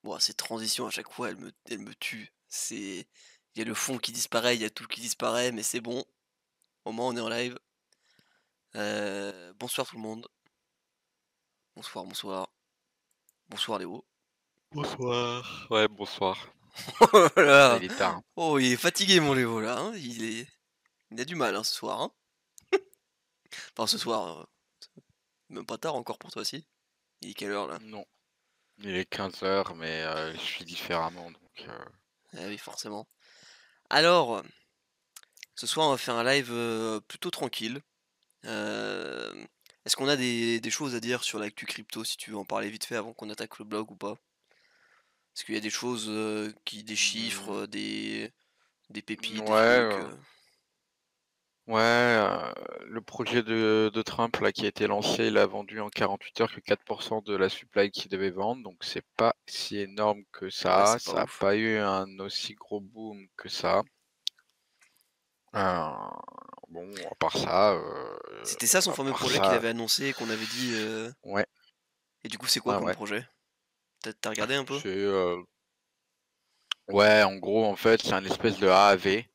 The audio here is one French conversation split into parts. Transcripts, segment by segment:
Bon, ces transitions à chaque fois, elles me tuent. Il y a le fond qui disparaît, il y a tout qui disparaît, mais c'est bon, au moins on est en live. Bonsoir tout le monde. Bonsoir, bonsoir. Bonsoir Léo. Bonsoir. Ouais, bonsoir. Oh là Ah, là! il est tard, hein. Oh, il est fatigué mon Léo là, hein, il a du mal, hein, ce soir, hein. Enfin ce soir, même pas tard encore pour toi, si? Il est quelle heure là? Non, il est 15 heures, mais je suis différemment, donc Ah oui, forcément. Alors, ce soir on va faire un live, plutôt tranquille. Est-ce qu'on a des choses à dire sur l'actu crypto, si tu veux en parler vite fait avant qu'on attaque le blog ou pas? Est-ce qu'il y a des choses, des chiffres, mmh, des pépites, des ouais, trucs, ouais, le projet de Trump là qui a été lancé, il a vendu en 48 heures que 4 de la supply qu'il devait vendre, donc c'est pas si énorme que Ouais, ça. c'est pas Ça a ouf. pas eu un aussi gros boom que ça. Heu, bon, C'était ça son à fameux part projet qu'il ça, avait annoncé et qu'on avait dit, ouais, et du coup c'est quoi ouais, comme ouais, projet? Tu as regardé un peu? c'est, ouais, en gros, en fait, c'est un espèce de AAV.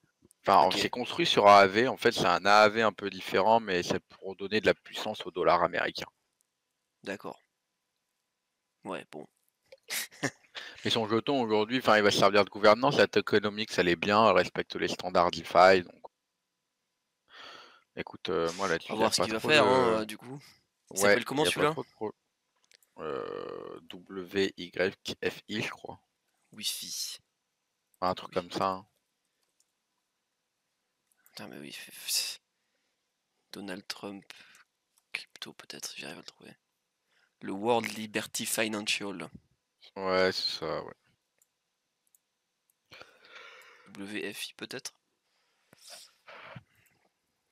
Enfin, OK, c'est construit sur AAV. En fait, c'est un AAV un peu différent, mais c'est pour donner de la puissance au dollar américain. d'accord. Ouais, bon. Mais son jeton aujourd'hui, enfin, il va servir de gouvernance. La tokenomics, elle est bien, elle respecte les standards DeFi. Donc, écoute, moi On là-dessus, va il y a voir ce pas qu'il va trop faire, de, hein, du coup. Il ouais, s'appelle il comment y a pas celui-là? trop de WYFI, je crois. Wi-Fi. Enfin, un truc Oui. comme ça, hein. Putain, mais oui, Donald Trump, crypto peut-être, j'arrive à le trouver. Le World Liberty Financial, Ouais, c'est ça, ouais. WFI peut-être?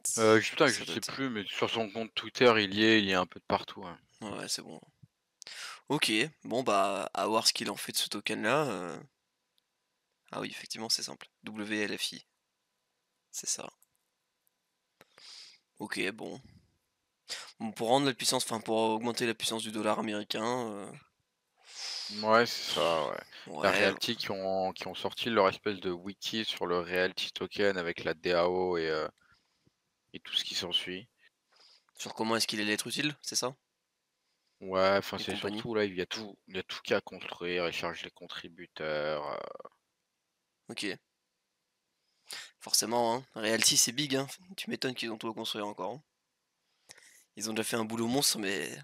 Putain, je Ça doit sais être ça. plus, mais sur son compte Twitter, il y est un peu de partout, hein. Ouais, c'est bon. OK, bon bah, à voir ce qu'il en fait de ce token-là, ah oui, effectivement, c'est simple. WLFI, c'est ça. OK, bon. Bon, pour rendre la puissance, enfin, pour augmenter la puissance du dollar américain, Ouais, c'est ça, ouais. Il y a ouais, Realty qui ont sorti leur espèce de wiki sur le Realty Token avec la DAO et tout ce qui s'ensuit. sur comment est-ce qu'il allait être utile, c'est ça? Ouais, enfin, Et c'est compagnie? surtout là, il y a tout qu'à construire, ils chargent les contributeurs. OK. Forcément, hein. Realty, c'est big, hein. Tu m'étonnes qu'ils ont tout à construire encore, hein. Ils ont déjà fait un boulot monstre, mais a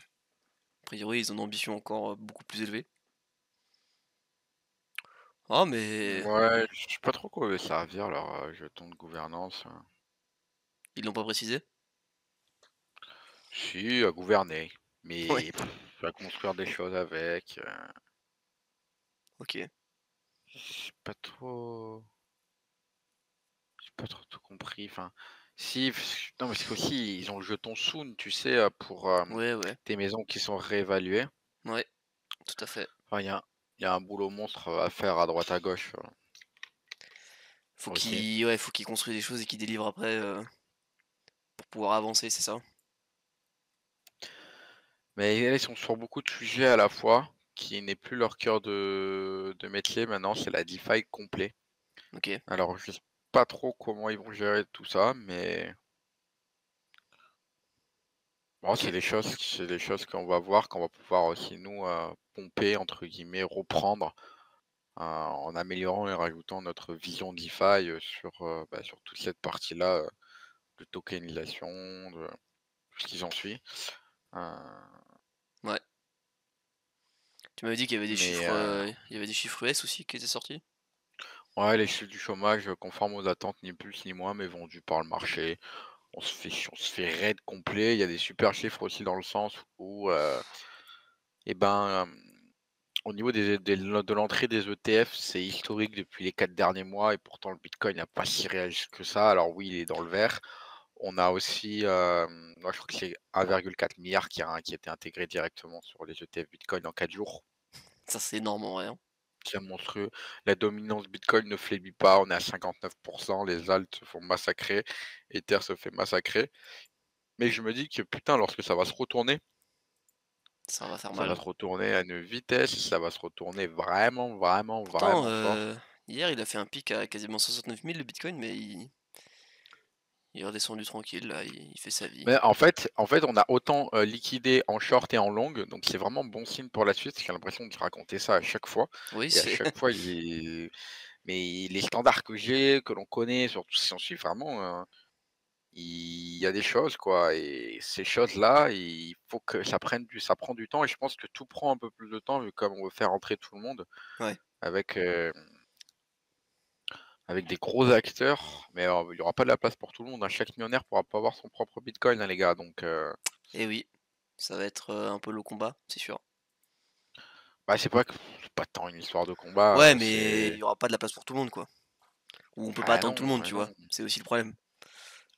priori, ils ont une ambition encore, beaucoup plus élevée. Ah mais Ouais, je sais pas trop quoi veut servir leur jeton de gouvernance, hein. ils l'ont pas précisé? Si, à gouverner, Ouais, mais à construire des choses avec. OK. J'ai pas trop. J'ai pas trop tout compris, enfin, si, non, parce qu'aussi ils ont le jeton Soon, tu sais, pour, Ouais, ouais, tes maisons qui sont réévaluées. ouais, tout à fait. Enfin, il y a un boulot monstre, à faire à droite à gauche, aussi. Faut qu'ils construisent des choses et qu'ils délivrent après, pour pouvoir avancer, c'est ça? Mais ils sont sur beaucoup de sujets à la fois, qui n'est plus leur cœur de métier maintenant, c'est la DeFi complet. OK. Alors je sais pas trop comment ils vont gérer tout ça, mais bon, c'est OK. des choses qu'on va voir, qu'on va pouvoir aussi nous, «pomper» entre guillemets, reprendre. En améliorant et rajoutant notre vision DeFi, sur toute cette partie-là, de tokenisation, de tout ce qui s'ensuit. Heu, Ouais. Tu m'avais dit qu'il y avait des mais chiffres, il y avait des chiffres US aussi qui étaient sortis? ouais, les chiffres du chômage, conformes aux attentes, ni plus ni moins, mais vendus par le marché. On se fait raid complet. Il y a des super chiffres aussi dans le sens où, et ben, au niveau de l'entrée des ETF, c'est historique depuis les 4 derniers mois et pourtant le bitcoin n'a pas si réagi que ça. Alors oui, il est dans le vert. On a aussi, moi je crois que c'est 1,4 milliard qui a été intégré directement sur les ETF Bitcoin en 4 jours. Ça, c'est énorme en vrai, hein. C'est monstrueux. La dominance Bitcoin ne faiblit pas, on est à 59, les alts se font massacrer, Ether se fait massacrer. Mais je me dis que putain, lorsque ça va se retourner, Ça va faire Ça va mal. se retourner à une vitesse, ça va se retourner vraiment, vraiment, Pourtant, vraiment fort. hier, il a fait un pic à quasiment 69 000 le Bitcoin, mais il est redescendu tranquille, là, il fait sa vie. Mais en fait, on a autant, liquidé en short et en long, donc c'est vraiment bon signe pour la suite. J'ai l'impression de te raconter ça à chaque fois Oui, et à c'est chaque fois, mais les standards que j'ai, que l'on connaît, surtout si on suit vraiment, il y a des choses quoi et ces choses-là, il faut que ça prend du temps et je pense que tout prend un peu plus de temps vu comme on veut faire entrer tout le monde ouais. avec, avec des gros acteurs, mais il y aura pas de la place pour tout le monde, hein. Chaque millionnaire pourra pas avoir son propre bitcoin, hein, les gars, donc Et oui, ça va être, un peu le combat, c'est sûr. bah, c'est pas tant une histoire de combat, Ouais, mais il c'est y aura pas de la place pour tout le monde, quoi. Ou on peut pas ah attendre tout le monde, non, tu non. vois? C'est aussi le problème.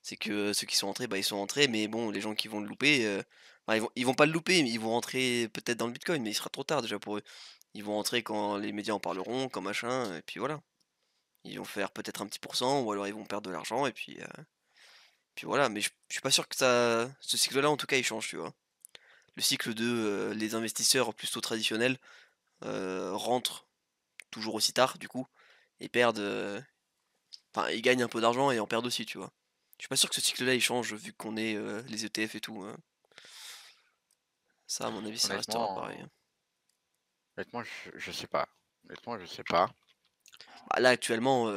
C'est que ceux qui sont entrés, bah, ils sont entrés, mais bon, les gens qui vont le louper, bah, ils vont pas le louper, mais ils vont rentrer peut-être dans le Bitcoin, mais il sera trop tard déjà pour eux. Ils vont rentrer quand les médias en parleront, quand machin, et puis voilà. Ils vont faire peut-être un petit pourcent, ou alors ils vont perdre de l'argent, et puis voilà. Mais je suis pas sûr que ça, ce cycle-là, en tout cas, il change, tu vois. Le cycle de les investisseurs plutôt traditionnels rentrent toujours aussi tard, du coup, et perdent. Enfin, ils gagnent un peu d'argent et en perdent aussi, tu vois. Je suis pas sûr que ce cycle-là il change vu qu'on ait les ETF et tout, hein. Ça, à mon avis, ça restera pareil, Honnêtement hein. honnêtement, je sais pas. Honnêtement, je sais pas. Bah, là, actuellement,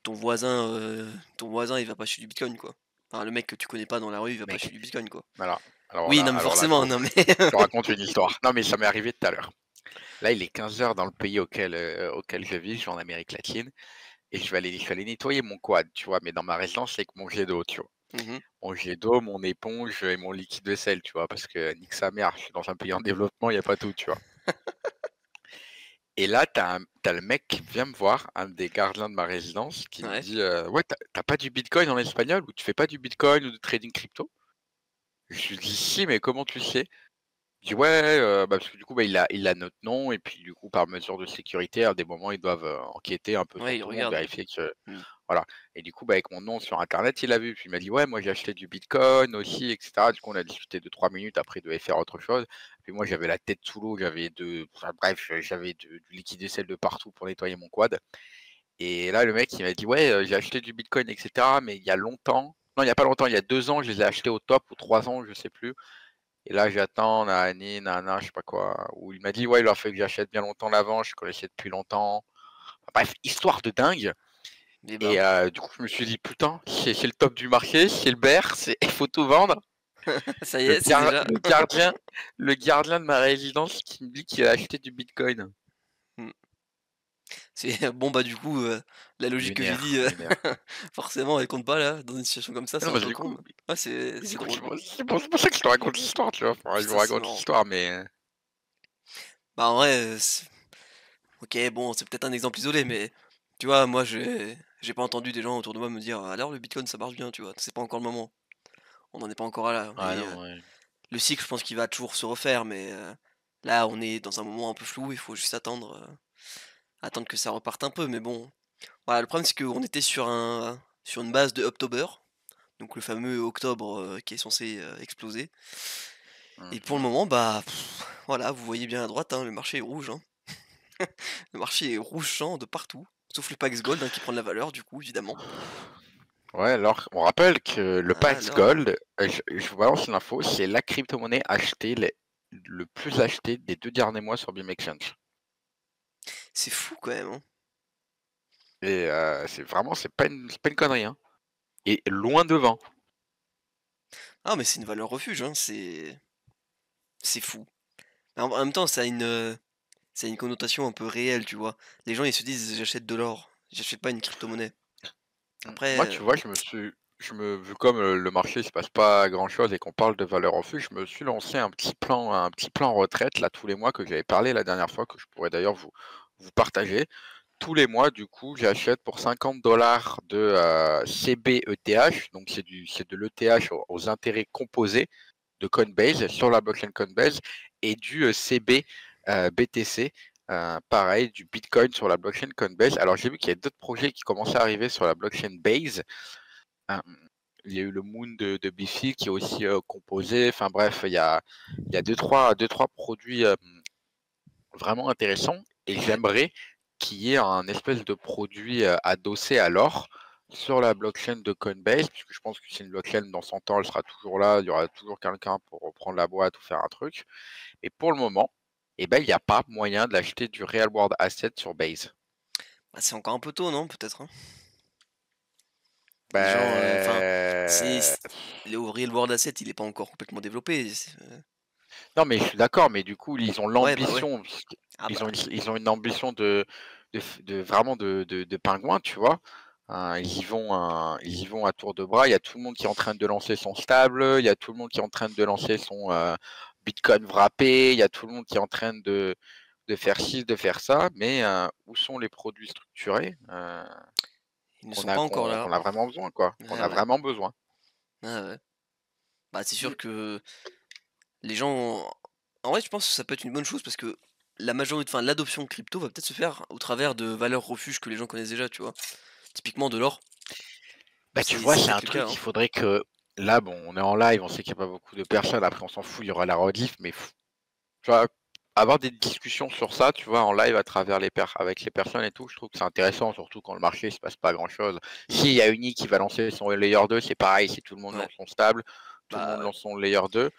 ton voisin, ton voisin, il va pas acheter du Bitcoin, quoi. Enfin, le mec que tu connais pas dans la rue, il va pas acheter Mec, du Bitcoin, quoi. alors Oui, non, mais alors là, forcément, non, mais je te raconte une histoire. Non, mais ça m'est arrivé tout à l'heure. Là, il est 15 heures dans le pays auquel je vis, je suis en Amérique latine et je vais aller nettoyer mon quad, tu vois? Mais dans ma résidence avec mon jet d'eau, tu vois? Mmh. Mon jet d'eau, mon éponge et mon liquide vaisselle, tu vois? Parce que nique sa mère, je suis dans un pays en développement, il y a pas tout, tu vois? Et là, tu le mec qui vient me voir, un des gardiens de ma résidence, qui me Ouais. dit, «Ouais, tu pas du bitcoin en espagnol ou tu fais pas du bitcoin ou du trading crypto?» Je lui dis: «Si, mais comment tu sais?» Il dit: «Ouais, bah, parce que du coup, bah, il a notre nom et puis du coup, par mesure de sécurité, à des moments, ils doivent, enquêter un peu sur Ouais, il tout le monde, regarde, ouais. vérifier que» Mmh. voilà et du coup, bah, avec mon nom sur internet, il a vu. Puis il m'a dit: «Ouais, moi, j'ai acheté du bitcoin aussi et cetera». Du coup, on a discuté 2 3 minutes, après il devait faire autre chose. Puis moi, j'avais la tête sous l'eau, enfin bref, j'avais du liquide vaisselle de partout pour nettoyer mon quad et là, le mec, il m'a dit: «Ouais, j'ai acheté du bitcoin et cetera, mais il y a longtemps». Non, il y a pas longtemps, il y a 2 ans, je les ai achetés au top ou 3 ans, je sais plus et là, j'attends, nanani, nanana, je sais pas quoi, où il m'a dit: «Ouais, il aurait fallu que j'achète bien longtemps l'avant, je connaissais depuis longtemps». Enfin bref, histoire de dingue Eh et ben, du coup, je me suis dit: «Putain, c'est le top du marché, c'est le bear, c'est il faut tout vendre». ça y est, c'est déjà Le gardien le gardien de ma résidence qui me dit qu'il a acheté du bitcoin. mmh. C'est bon, bah, du coup, la logique que j'ai dit, Lunaire, lunaire. forcément, elle compte pas, là, dans une situation comme ça, Ah c'est non, un parce peu que con, mais ouais, c'est drôle. c'est pour ça que je te raconte l'histoire, tu vois? Enfin, je vous Putain, c'est raconte marrant. l'histoire, mais Bah, en vrai, OK, bon, c'est peut-être un exemple isolé, mais tu vois, moi, j'ai pas entendu des gens autour de moi me dire: «Alors le bitcoin, ça marche bien», tu vois? C'est pas encore le moment. On n'en est pas encore là ah et non, ouais. le cycle, je pense qu'il va toujours se refaire, mais là, on est dans un moment un peu flou, il faut juste attendre que ça reparte un peu, mais bon. Voilà, le problème, c'est qu'on était sur une base de October, donc le fameux octobre, qui est censé, exploser et pour le Mmh. moment, bah, voilà, vous voyez bien à droite, hein, le marché est rouge, hein. Le marché est rougeant de partout, sauf le Pax Gold, hein, qui prend de la valeur, du coup, évidemment. Ouais, alors on rappelle que le Pax Alors, Gold, je vous balance l'info, c'est la crypto-monnaie achetée le plus achetée des 2 derniers mois sur BIMEXCHANGE c'est fou quand même, hein. et c'est pas une connerie, hein et loin devant. Ah, mais c'est une valeur refuge, hein, c'est fou. En même temps, ça a une connotation un peu réelle, tu vois? Les gens, ils se disent: «J'achète de l'or, j'achète pas une crypto-monnaie». Moi, Après, tu vois, je me vu comme, le marché, il se passe pas grand-chose et qu'on parle de valeur refuge, je me suis lancé un petit plan retraite là tous les mois que j'avais parlé la dernière fois, que je pourrais d'ailleurs vous partager. Tous les mois, du coup, j'achète pour 50 de, CBETH, donc c'est de l'ETH aux intérêts composés de Coinbase, sur la blockchain Coinbase et du, CB, BTC, pareil, du Bitcoin sur la blockchain Coinbase. Alors j'ai vu qu'il y a d'autres projets qui commençaient à arriver sur la blockchain Base. Hem, il y a eu le Moon de Bifi qui est aussi composé. Enfin bref, il y a deux trois produits vraiment intéressants et Ouais. j'aimerais qu'il y ait un espèce de produit adossé à l'or sur la blockchain de Coinbase, puisque je pense que c'est une blockchain dans 100 ans, elle sera toujours là, il y aura toujours quelqu'un pour reprendre la boîte ou faire un truc. Et pour le moment, eh ben, il n'y a pas moyen d'acheter du real world asset sur Base. Bah, c'est encore un peu tôt, non? Peut-être, hein? Les gens, enfin, Ben, le real world asset, il est pas encore complètement développé. non, mais je suis d'accord, mais du coup, ils ont Ouais, bah, ouais. l'ambition, Ah bah, ils ont une ambition de vraiment de pingouin, tu vois. Ils y vont à tour de bras. Il y a tout le monde qui est en train de lancer son stable, il y a tout le monde qui est en train de lancer son Bitcoin wrappé, il y a tout le monde qui est en train de faire ci, de faire ça, mais où sont les produits structurés ils ne sont pas encore là. qu'on a vraiment besoin, quoi, qu'on Ouais, a ouais. vraiment besoin. Ouais, ouais. Bah, c'est Mm. sûr que les gens en vrai, je pense que ça peut être une bonne chose parce que la majorité enfin, l'adoption crypto va peut-être se faire au travers de valeurs refuges que les gens connaissent déjà, tu vois? Typiquement de l'or, Bah, tu vois, c'est c'est un peut-être le cas, truc, hein. il faudrait que là, bon, on est en live, on sait qu'il y a pas beaucoup de personnes, après on s'en fout, il y aura la rediff, mais tu vois, avoir des discussions sur ça, tu vois, en live à travers avec les personnes et tout, je trouve que c'est intéressant, surtout quand le marché, il se passe pas grand-chose. S'il y a Uni qui va lancer son layer 2, c'est pareil, si tout le monde Ouais, lance son stable, tout le bah, monde ouais. lance son layer 2,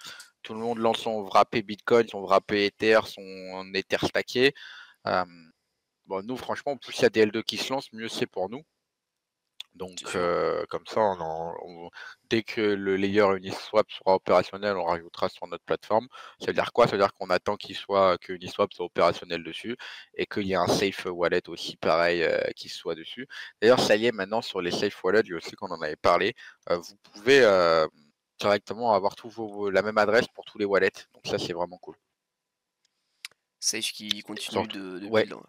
tout le monde lance son wrappé Bitcoin, son wrappé Ether, son Ether stacké. Euh, bon, nous, franchement, plus il y a des L2 qui se lancent, mieux c'est pour nous. C'est Donc, sûr. comme ça, dès que le layer Uniswap sera opérationnel, on rajoutera sur notre plateforme. Ça veut dire quoi? Ça veut dire qu'on attend que Uniswap soit opérationnel dessus et qu'il y ait un safe wallet aussi, pareil, qui soit dessus. D'ailleurs, ça y est, maintenant, sur les safe wallets, je sais qu'on en avait parlé, vous pouvez directement avoir la même adresse pour tous les wallets. Donc ça, c'est vraiment cool. Sage qui continue Surtout, de ouais, build, ouais,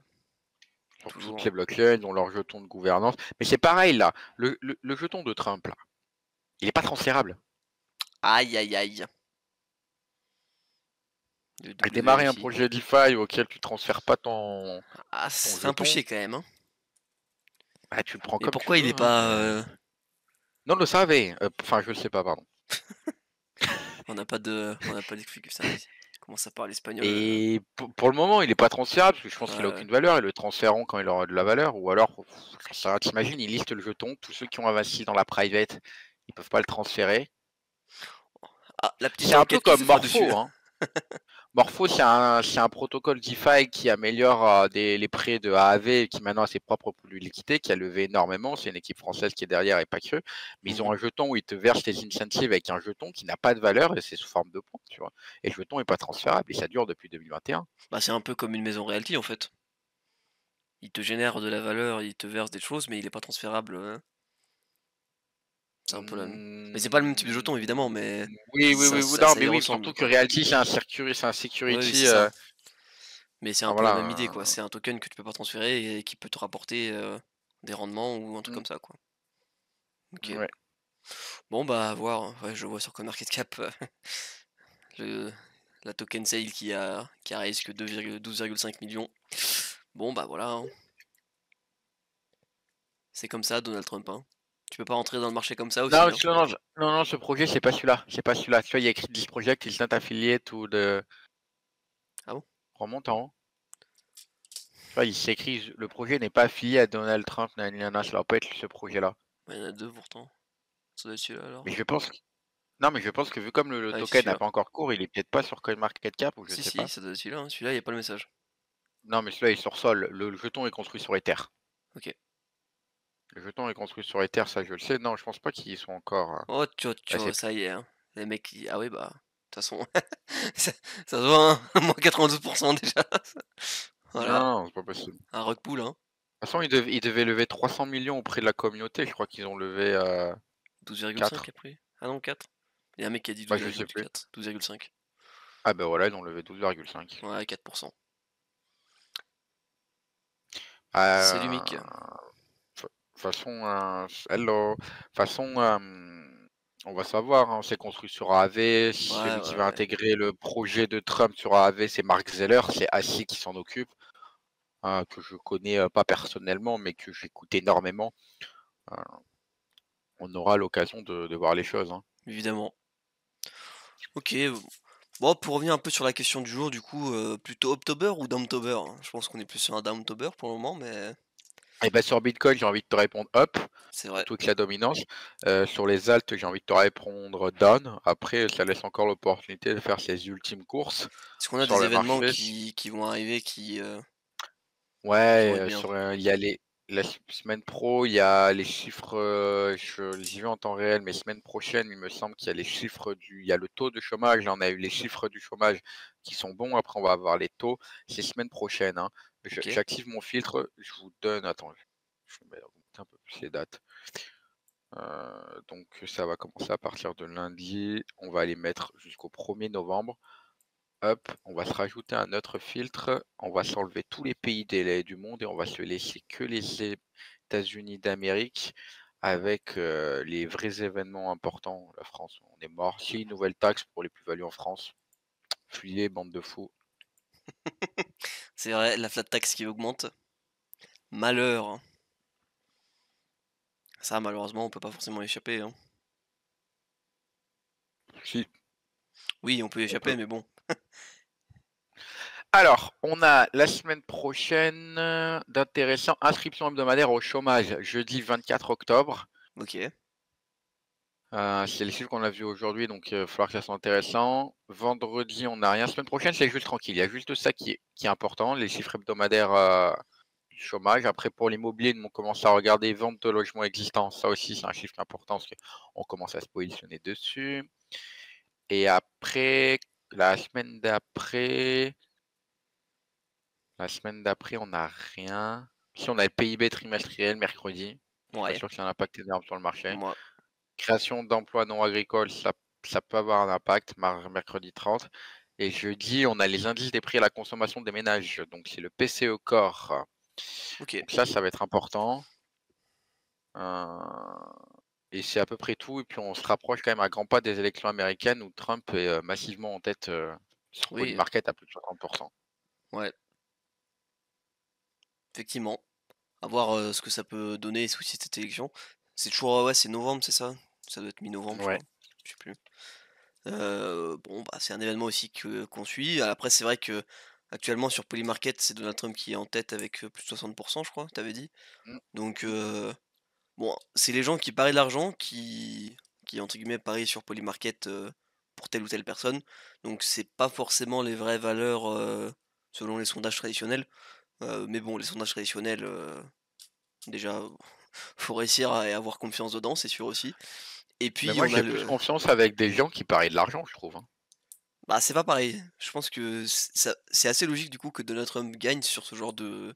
sur toutes toujours. les blockchains, ils ont leur jeton de gouvernance. Mais c'est pareil là, le jeton de Trump là, il n'est pas transférable. Aïe, aïe, aïe. Le Démarrer un WLFI. projet DeFi auquel tu transfères pas Ah, ton c'est un peu jeton, chier quand même, hein. bah, tu le prends Mais comme tu pourquoi il veux, est hein. pas, Non, on le savait. Enfin, je le sais pas, pardon. on n'a pas d'explication. Ça, il commence à parler espagnol, Et pour le moment, il est pas transférable parce que je pense ouais, qu'il a ouais. aucune valeur. Ils le transféreront quand il aura de la valeur. Ou alors, ça, t'imagines, ils listent le jeton. Tous ceux qui ont investi dans la private, ils peuvent pas le transférer. Ah, la petite C'est un peu enquête qui comme se fera dessus. Morpho, hein. Morpho, c'est un protocole DeFi qui améliore les prêts de A à V et qui maintenant a ses propres poules de liquidité, qui a levé énormément. C'est une équipe française qui est derrière et pas que. Mais ils ont Mmh. un jeton où ils te versent tes incentives avec un jeton qui n'a pas de valeur et c'est sous forme de points, tu vois. Et le jeton est pas transférable et ça dure depuis 2021. Bah, c'est un peu comme une maison realty, en fait. Il te génère de la valeur, il te verse des choses, mais il est pas transférable, c'est un peu la même mais c'est pas le même type de jeton évidemment, mais Oui, oui, oui, oui, non, ça mais y oui, ressemble, surtout que quoi. Realty, c'est un Ouais, oui, security. c'est ça. Mais c'est un Enfin, peu la voilà. même idée, quoi. C'est un token que tu peux pas transférer et qui peut te rapporter, des rendements ou un truc Mm, comme ça, quoi. OK. ouais. Bon, bah, à voir, hein. Ouais, je vois sur CoinMarketCap, le la token sale qui a raise que 12,5 millions. Bon, bah, voilà, hein. C'est comme ça Donald Trump, hein. Tu peux pas rentrer dans le marché comme ça Non, aussi, hein. non, non, non, non, ce projet, c'est pas celui-là. C'est pas celui-là. Tu vois, il y a écrit 10 project is not affiliate ou de. Ah bon? Remonte en haut. Tu vois, il s'écrit le projet n'est pas affilié à Donald Trump, nanana, ça va pas être ce projet-là. Bah, il y en a 2 pourtant. Ça doit être celui-là Mais alors. je pense que. Non, mais je pense que vu comme le Ah oui, c'est token n'a celui-là. pas encore cours, il est peut-être pas sur CoinMarketCap ou je Si, sais si, pas. ça doit être celui-là, hein. Celui-là, il y a pas le message. Non, mais celui-là il est sur Sol. Le jeton est construit sur Ether. OK. Le jeton est construit sur Ether, ça je le sais. Non, je pense pas qu'ils y sont encore. Oh, Ouais, c'est ça y est, hein. Les mecs, ils ah oui, bah, de toute façon, ça se voit, hein, moins 92 déjà. Voilà, Non, c'est pas possible. un rug pull, hein. De toute façon, ils devaient lever 300 millions auprès de la communauté. Je crois qu'ils ont levé 12,5 4. après? Ah non, 4. Il y a un mec qui a dit Bah, je sais plus. 12,4. 12,5. Ah, bah voilà, ils ont levé 12,5. Ouais, 4%. Salut Euh, Mick. façon, hello. Façon, on va savoir, hein, c'est construit sur AAV. Ouais, Celui qui ouais, va ouais. intégrer le projet de Trump sur AAV, c'est Mark Zeller, c'est ASI qui s'en occupe, que je connais pas personnellement, mais que j'écoute énormément. Euh, on aura l'occasion de voir les choses, hein. évidemment. OK, bon, pour revenir un peu sur la question du jour, du coup, plutôt October ou Downtober? Je pense qu'on est plus sur un Downtober pour le moment, mais Et bah, sur Bitcoin, j'ai envie de te répondre up, c'est vrai. surtout avec la dominance. Sur les alts, j'ai envie de te répondre down. Après, ça laisse encore l'opportunité de faire ses ultimes courses Est-ce qu'on a sur des le événements marché. qui vont arriver qui vont Ouais, être bien? il y a la semaine pro, il y a les chiffres, j'y vais en temps réel, mais semaine prochaine, il me semble qu'il y a les chiffres il y a le taux de chômage, là, on a eu les chiffres du chômage qui sont bons. Après, on va avoir les taux. C'est semaine prochaine, hein. OK. J'active mon filtre, je vous donne attends, je vais remonter un peu plus les dates. Donc ça va commencer à partir de lundi. On va les mettre jusqu'au 1er novembre. Hop, on va se rajouter un autre filtre. On va s'enlever tous les pays du monde et on va se laisser que les États-Unis d'Amérique avec les vrais événements importants. La France, on est mort. Si, une nouvelle taxe pour les plus-values en France. Fuyez, bande de fous. C'est vrai, la flat tax qui augmente. Malheur, hein. Ça, malheureusement, on peut pas forcément y échapper, hein. Si, Oui, on peut y on échapper, peut. mais bon. Alors, on a la semaine prochaine d'intéressant inscription hebdomadaire au chômage, jeudi 24 octobre. OK. C'est les chiffres qu'on a vus aujourd'hui, donc il va falloir que ça soit intéressant. Vendredi, on n'a rien. Semaine prochaine, c'est juste tranquille. Il y a juste ça qui est important, les chiffres hebdomadaires, du chômage. Après, pour l'immobilier, nous, on commence à regarder vente de logements existants. Ça aussi, c'est un chiffre important parce qu'on commence à se positionner dessus. Et après, la semaine d'après la semaine d'après, on n'a rien. Si, on a le PIB trimestriel mercredi. Je suis pas Ouais, sûr que ça ait un impact énorme sur le marché. moi. Création d'emplois non agricoles, ça peut avoir un impact, mercredi 30. Et jeudi, on a les indices des prix à la consommation des ménages, donc c'est le PCE Core. OK. Donc ça va être important. Heu et c'est à peu près tout et puis on se rapproche quand même à grands pas des élections américaines où Trump est, massivement en tête, sur Oui, Polymarket à plus de 60. ouais, effectivement. À voir, ce que ça peut donner aussi cette élection. C'est toujours, ouais, c'est novembre, c'est ça? Ça doit être mi-novembre, je Ouais. crois. Je sais plus. Bon, bah, c'est un événement aussi qu'on suit. Après, c'est vrai que actuellement sur Polymarket, c'est Donald Trump qui est en tête avec, plus de 60, je crois, tu avais dit. Mmh. Donc, bon, c'est les gens qui parient de l'argent qui entre guillemets «parient» sur Polymarket, pour telle ou telle personne. Donc c'est pas forcément les vraies valeurs, selon les sondages traditionnels. Mais bon, les sondages traditionnels, déjà, faut réussir à avoir confiance dedans, c'est sûr aussi. Et Mais puis moi, on a j'ai plus le confiance avec des gens qui parient de l'argent, je trouve, hein. bah, c'est pas pareil. Je pense que c'est assez logique du coup que Donald Trump gagne sur ce genre de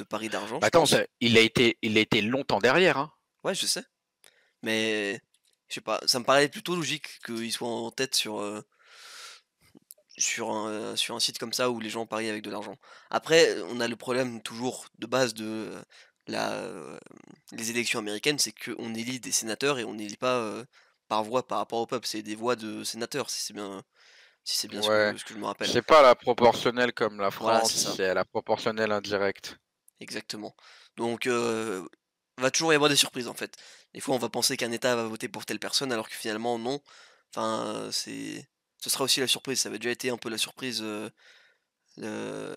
pari d'argent, Bah, je attends, pense. il a été longtemps derrière, hein. Ouais, je sais, mais je sais pas, ça me paraît plutôt logique qu'il soit en tête sur un site comme ça où les gens parient avec de l'argent. Après, on a le problème toujours de base de, la, les élections américaines, c'est qu'on élit des sénateurs et on n'élit pas, par voix par rapport au peuple, c'est des voix de sénateurs, si c'est bien Ouais, ce que je me rappelle. c'est pas la proportionnelle comme la Voilà, France, c'est ça, c'est à la proportionnelle indirecte. exactement. Donc, va toujours y avoir des surprises, en fait. Des fois, on va penser qu'un État va voter pour telle personne alors que finalement non. Enfin, ce sera aussi la surprise, ça avait déjà été un peu la surprise, le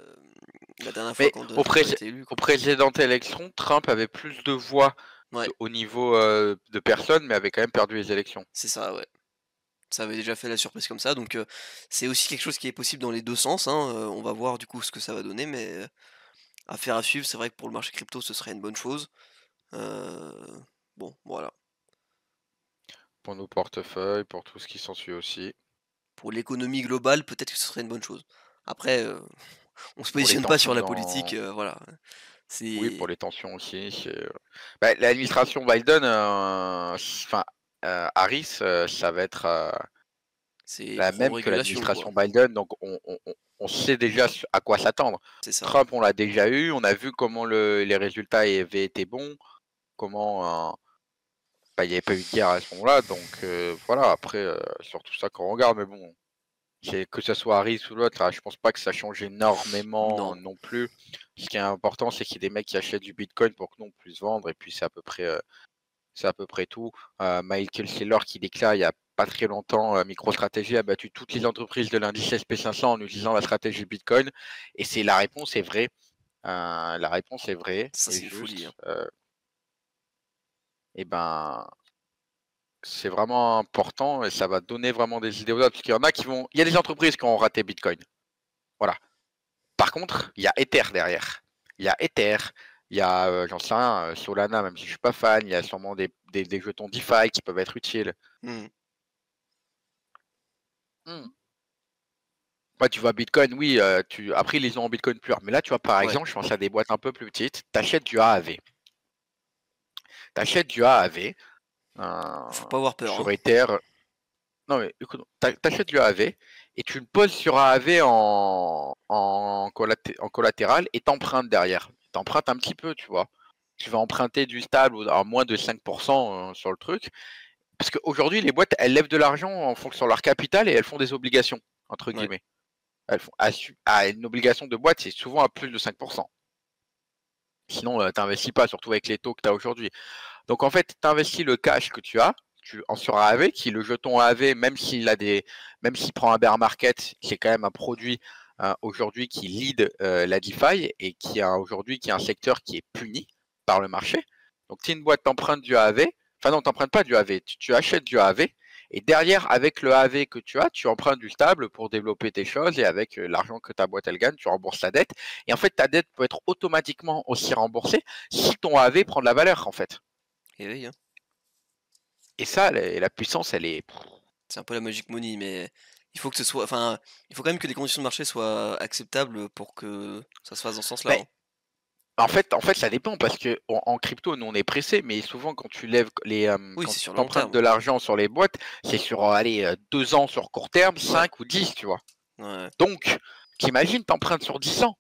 la dernière fois Mais quand Donald Trump a été élu, aux quoi. précédentes élections, Trump avait plus de voix Ouais, au niveau de personnes, mais avait quand même perdu les élections. c'est ça, ouais. Ça avait déjà fait la surprise comme ça, donc c'est aussi quelque chose qui est possible dans les 2 sens, hein, on va voir du coup ce que ça va donner, mais affaire à suivre. C'est vrai que pour le marché crypto, ce serait une bonne chose. Heu, bon, voilà. Pour nos portefeuilles, pour tout ce qui s'ensuit aussi. Pour l'économie globale, peut-être que ce serait une bonne chose. Après, on se Pour les positionne pas sur tensions la politique, dans voilà. Oui, pour C'est les tensions aussi, bah, l'administration Biden, enfin, Harris, ça va être, c'est la même que pro-régulation, quoi. l'administration Biden, donc on sait déjà à quoi s'attendre. C'est ça. Trump, on l'a déjà eu, on a vu comment les résultats avaient été bons, comment, bah, il n'y avait pas eu de guerre à ce moment-là, donc voilà, après, surtout ça qu'on regarde, mais bon, c'est que ce soit Harris ou l'autre, je pense pas que ça change énormément Non, non plus. Ce qui est important, c'est qu'il y ait des mecs qui achètent du bitcoin pour que nous on puisse vendre et puis c'est à peu près, C'est à peu près tout. Michael Saylor qui déclare il y a pas très longtemps, MicroStrategy a battu toutes les entreprises de l'indice SP500 en utilisant la stratégie Bitcoin et c'est la réponse est vraie. La réponse est vraie Ça, et c'est une folie, hein. juste, et ben, c'est vraiment important et ça va donner vraiment des idées aux autres. Parce qu'il y en a qui vont il y a des entreprises qui ont raté Bitcoin. Voilà. Par contre, il y a Ether derrière. Il y a Ether, il y a, j'en sais rien, Solana, même si je suis pas fan, il y a sûrement des jetons DeFi qui peuvent être utiles. Mmh. Mmh. Ouais, tu vois Bitcoin, oui, après ils les ont en Bitcoin pur. Mais là, tu vois, par Ouais. exemple, je pense à des boîtes un peu plus petites, tu achètes du AAV. Tu achètes du AAV, Faut pas avoir peur, hein. sur Ether. Non, mais écoute, tu achètes du AAV et tu le poses sur AAV en collatéral et t'empruntes derrière. T'empruntes un petit peu, tu vois. Tu vas emprunter du stable à moins de 5% sur le truc. Parce qu'aujourd'hui, les boîtes, elles lèvent de l'argent en fonction de leur capital et elles font des obligations, entre Ouais. guillemets. Elles font une obligation de boîte, c'est souvent à plus de 5%. Sinon, tu n'investis pas, surtout avec les taux que tu as aujourd'hui. Donc en fait, tu investis le cash que tu as sur AAV, qui le jeton AAV, même s'il prend un bear market, c'est quand même un produit aujourd'hui qui lead la DeFi et aujourd'hui qui est un secteur qui est puni par le marché. Donc tu es une boîte, t'empruntes du AAV, enfin non, t'empruntes pas du AAV, tu achètes du AAV et derrière, avec le AAV que tu as, tu empruntes du stable pour développer tes choses et avec l'argent que ta boîte elle gagne, tu rembourses ta dette. Et en fait, ta dette peut être automatiquement aussi remboursée si ton AAV prend de la valeur en fait. Et oui, hein. Et ça, la puissance, elle est. C'est un peu la magic money, mais il faut que ce soit enfin, il faut quand même que les conditions de marché soient acceptables pour que ça se fasse dans ce sens-là, Ben, hein. en fait, ça dépend parce que en crypto, nous, on est pressé, mais souvent, quand tu lèves Oui, quand c'est sur le long t'empruntes terme. de l'argent sur les boîtes, c'est sur, allez, 2 ans sur court terme, Ouais, 5 ou 10, tu vois. ouais, ouais. Donc, t'imagines, t'empruntes sur 10 ans.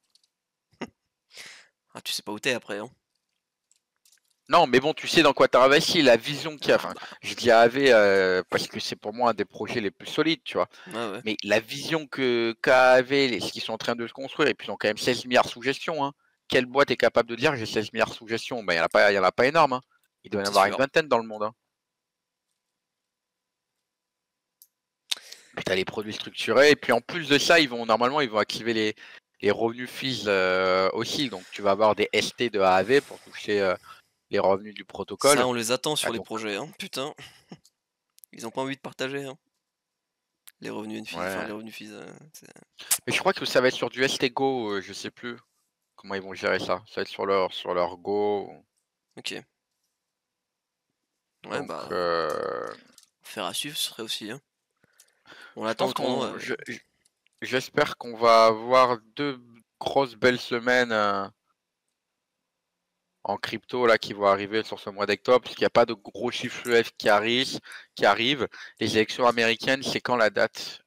Ah, tu sais pas où tu après, hein. Non, mais bon, tu sais dans quoi tu as investi, la vision qu'il y a. Ah Enfin, bah, je dis AAV parce que c'est pour moi un des projets les plus solides, tu vois. ouais, ouais. Mais la vision qu'a AAV, ce qu'ils sont en train de se construire, et puis ils ont quand même 16 milliards sous gestion, hein. Quelle boîte est capable de dire j'ai 16 milliards sous gestion? Ben, il y en a pas énorme, hein. Il doit y en C'est avoir une sûr. vingtaine dans le monde, hein. Puis tu as les produits structurés, et puis en plus de ça, normalement, ils vont activer les revenus fees aussi. Donc tu vas avoir des ST de AAV pour toucher les revenus du Ça, protocole. on les attend sur Ah, les donc, projets, hein. Putain, ils ont pas envie de partager, hein, les revenus fees, enfin ouais. les revenus fees, c'est Mais je crois que ça va être sur du ST Go, je sais plus comment ils vont gérer ça. Ça va être sur leur Go. OK. Ouais, Donc, bah, faire à suivre, ce serait aussi, hein. On je attend pense le qu'on, tournoi, j'espère qu'on va avoir 2 grosses belles semaines en crypto là qui vont arriver sur ce mois d'octobre, parce qu'il n'y a pas de gros chiffres UF qui arrivent. Les élections américaines, c'est quand la date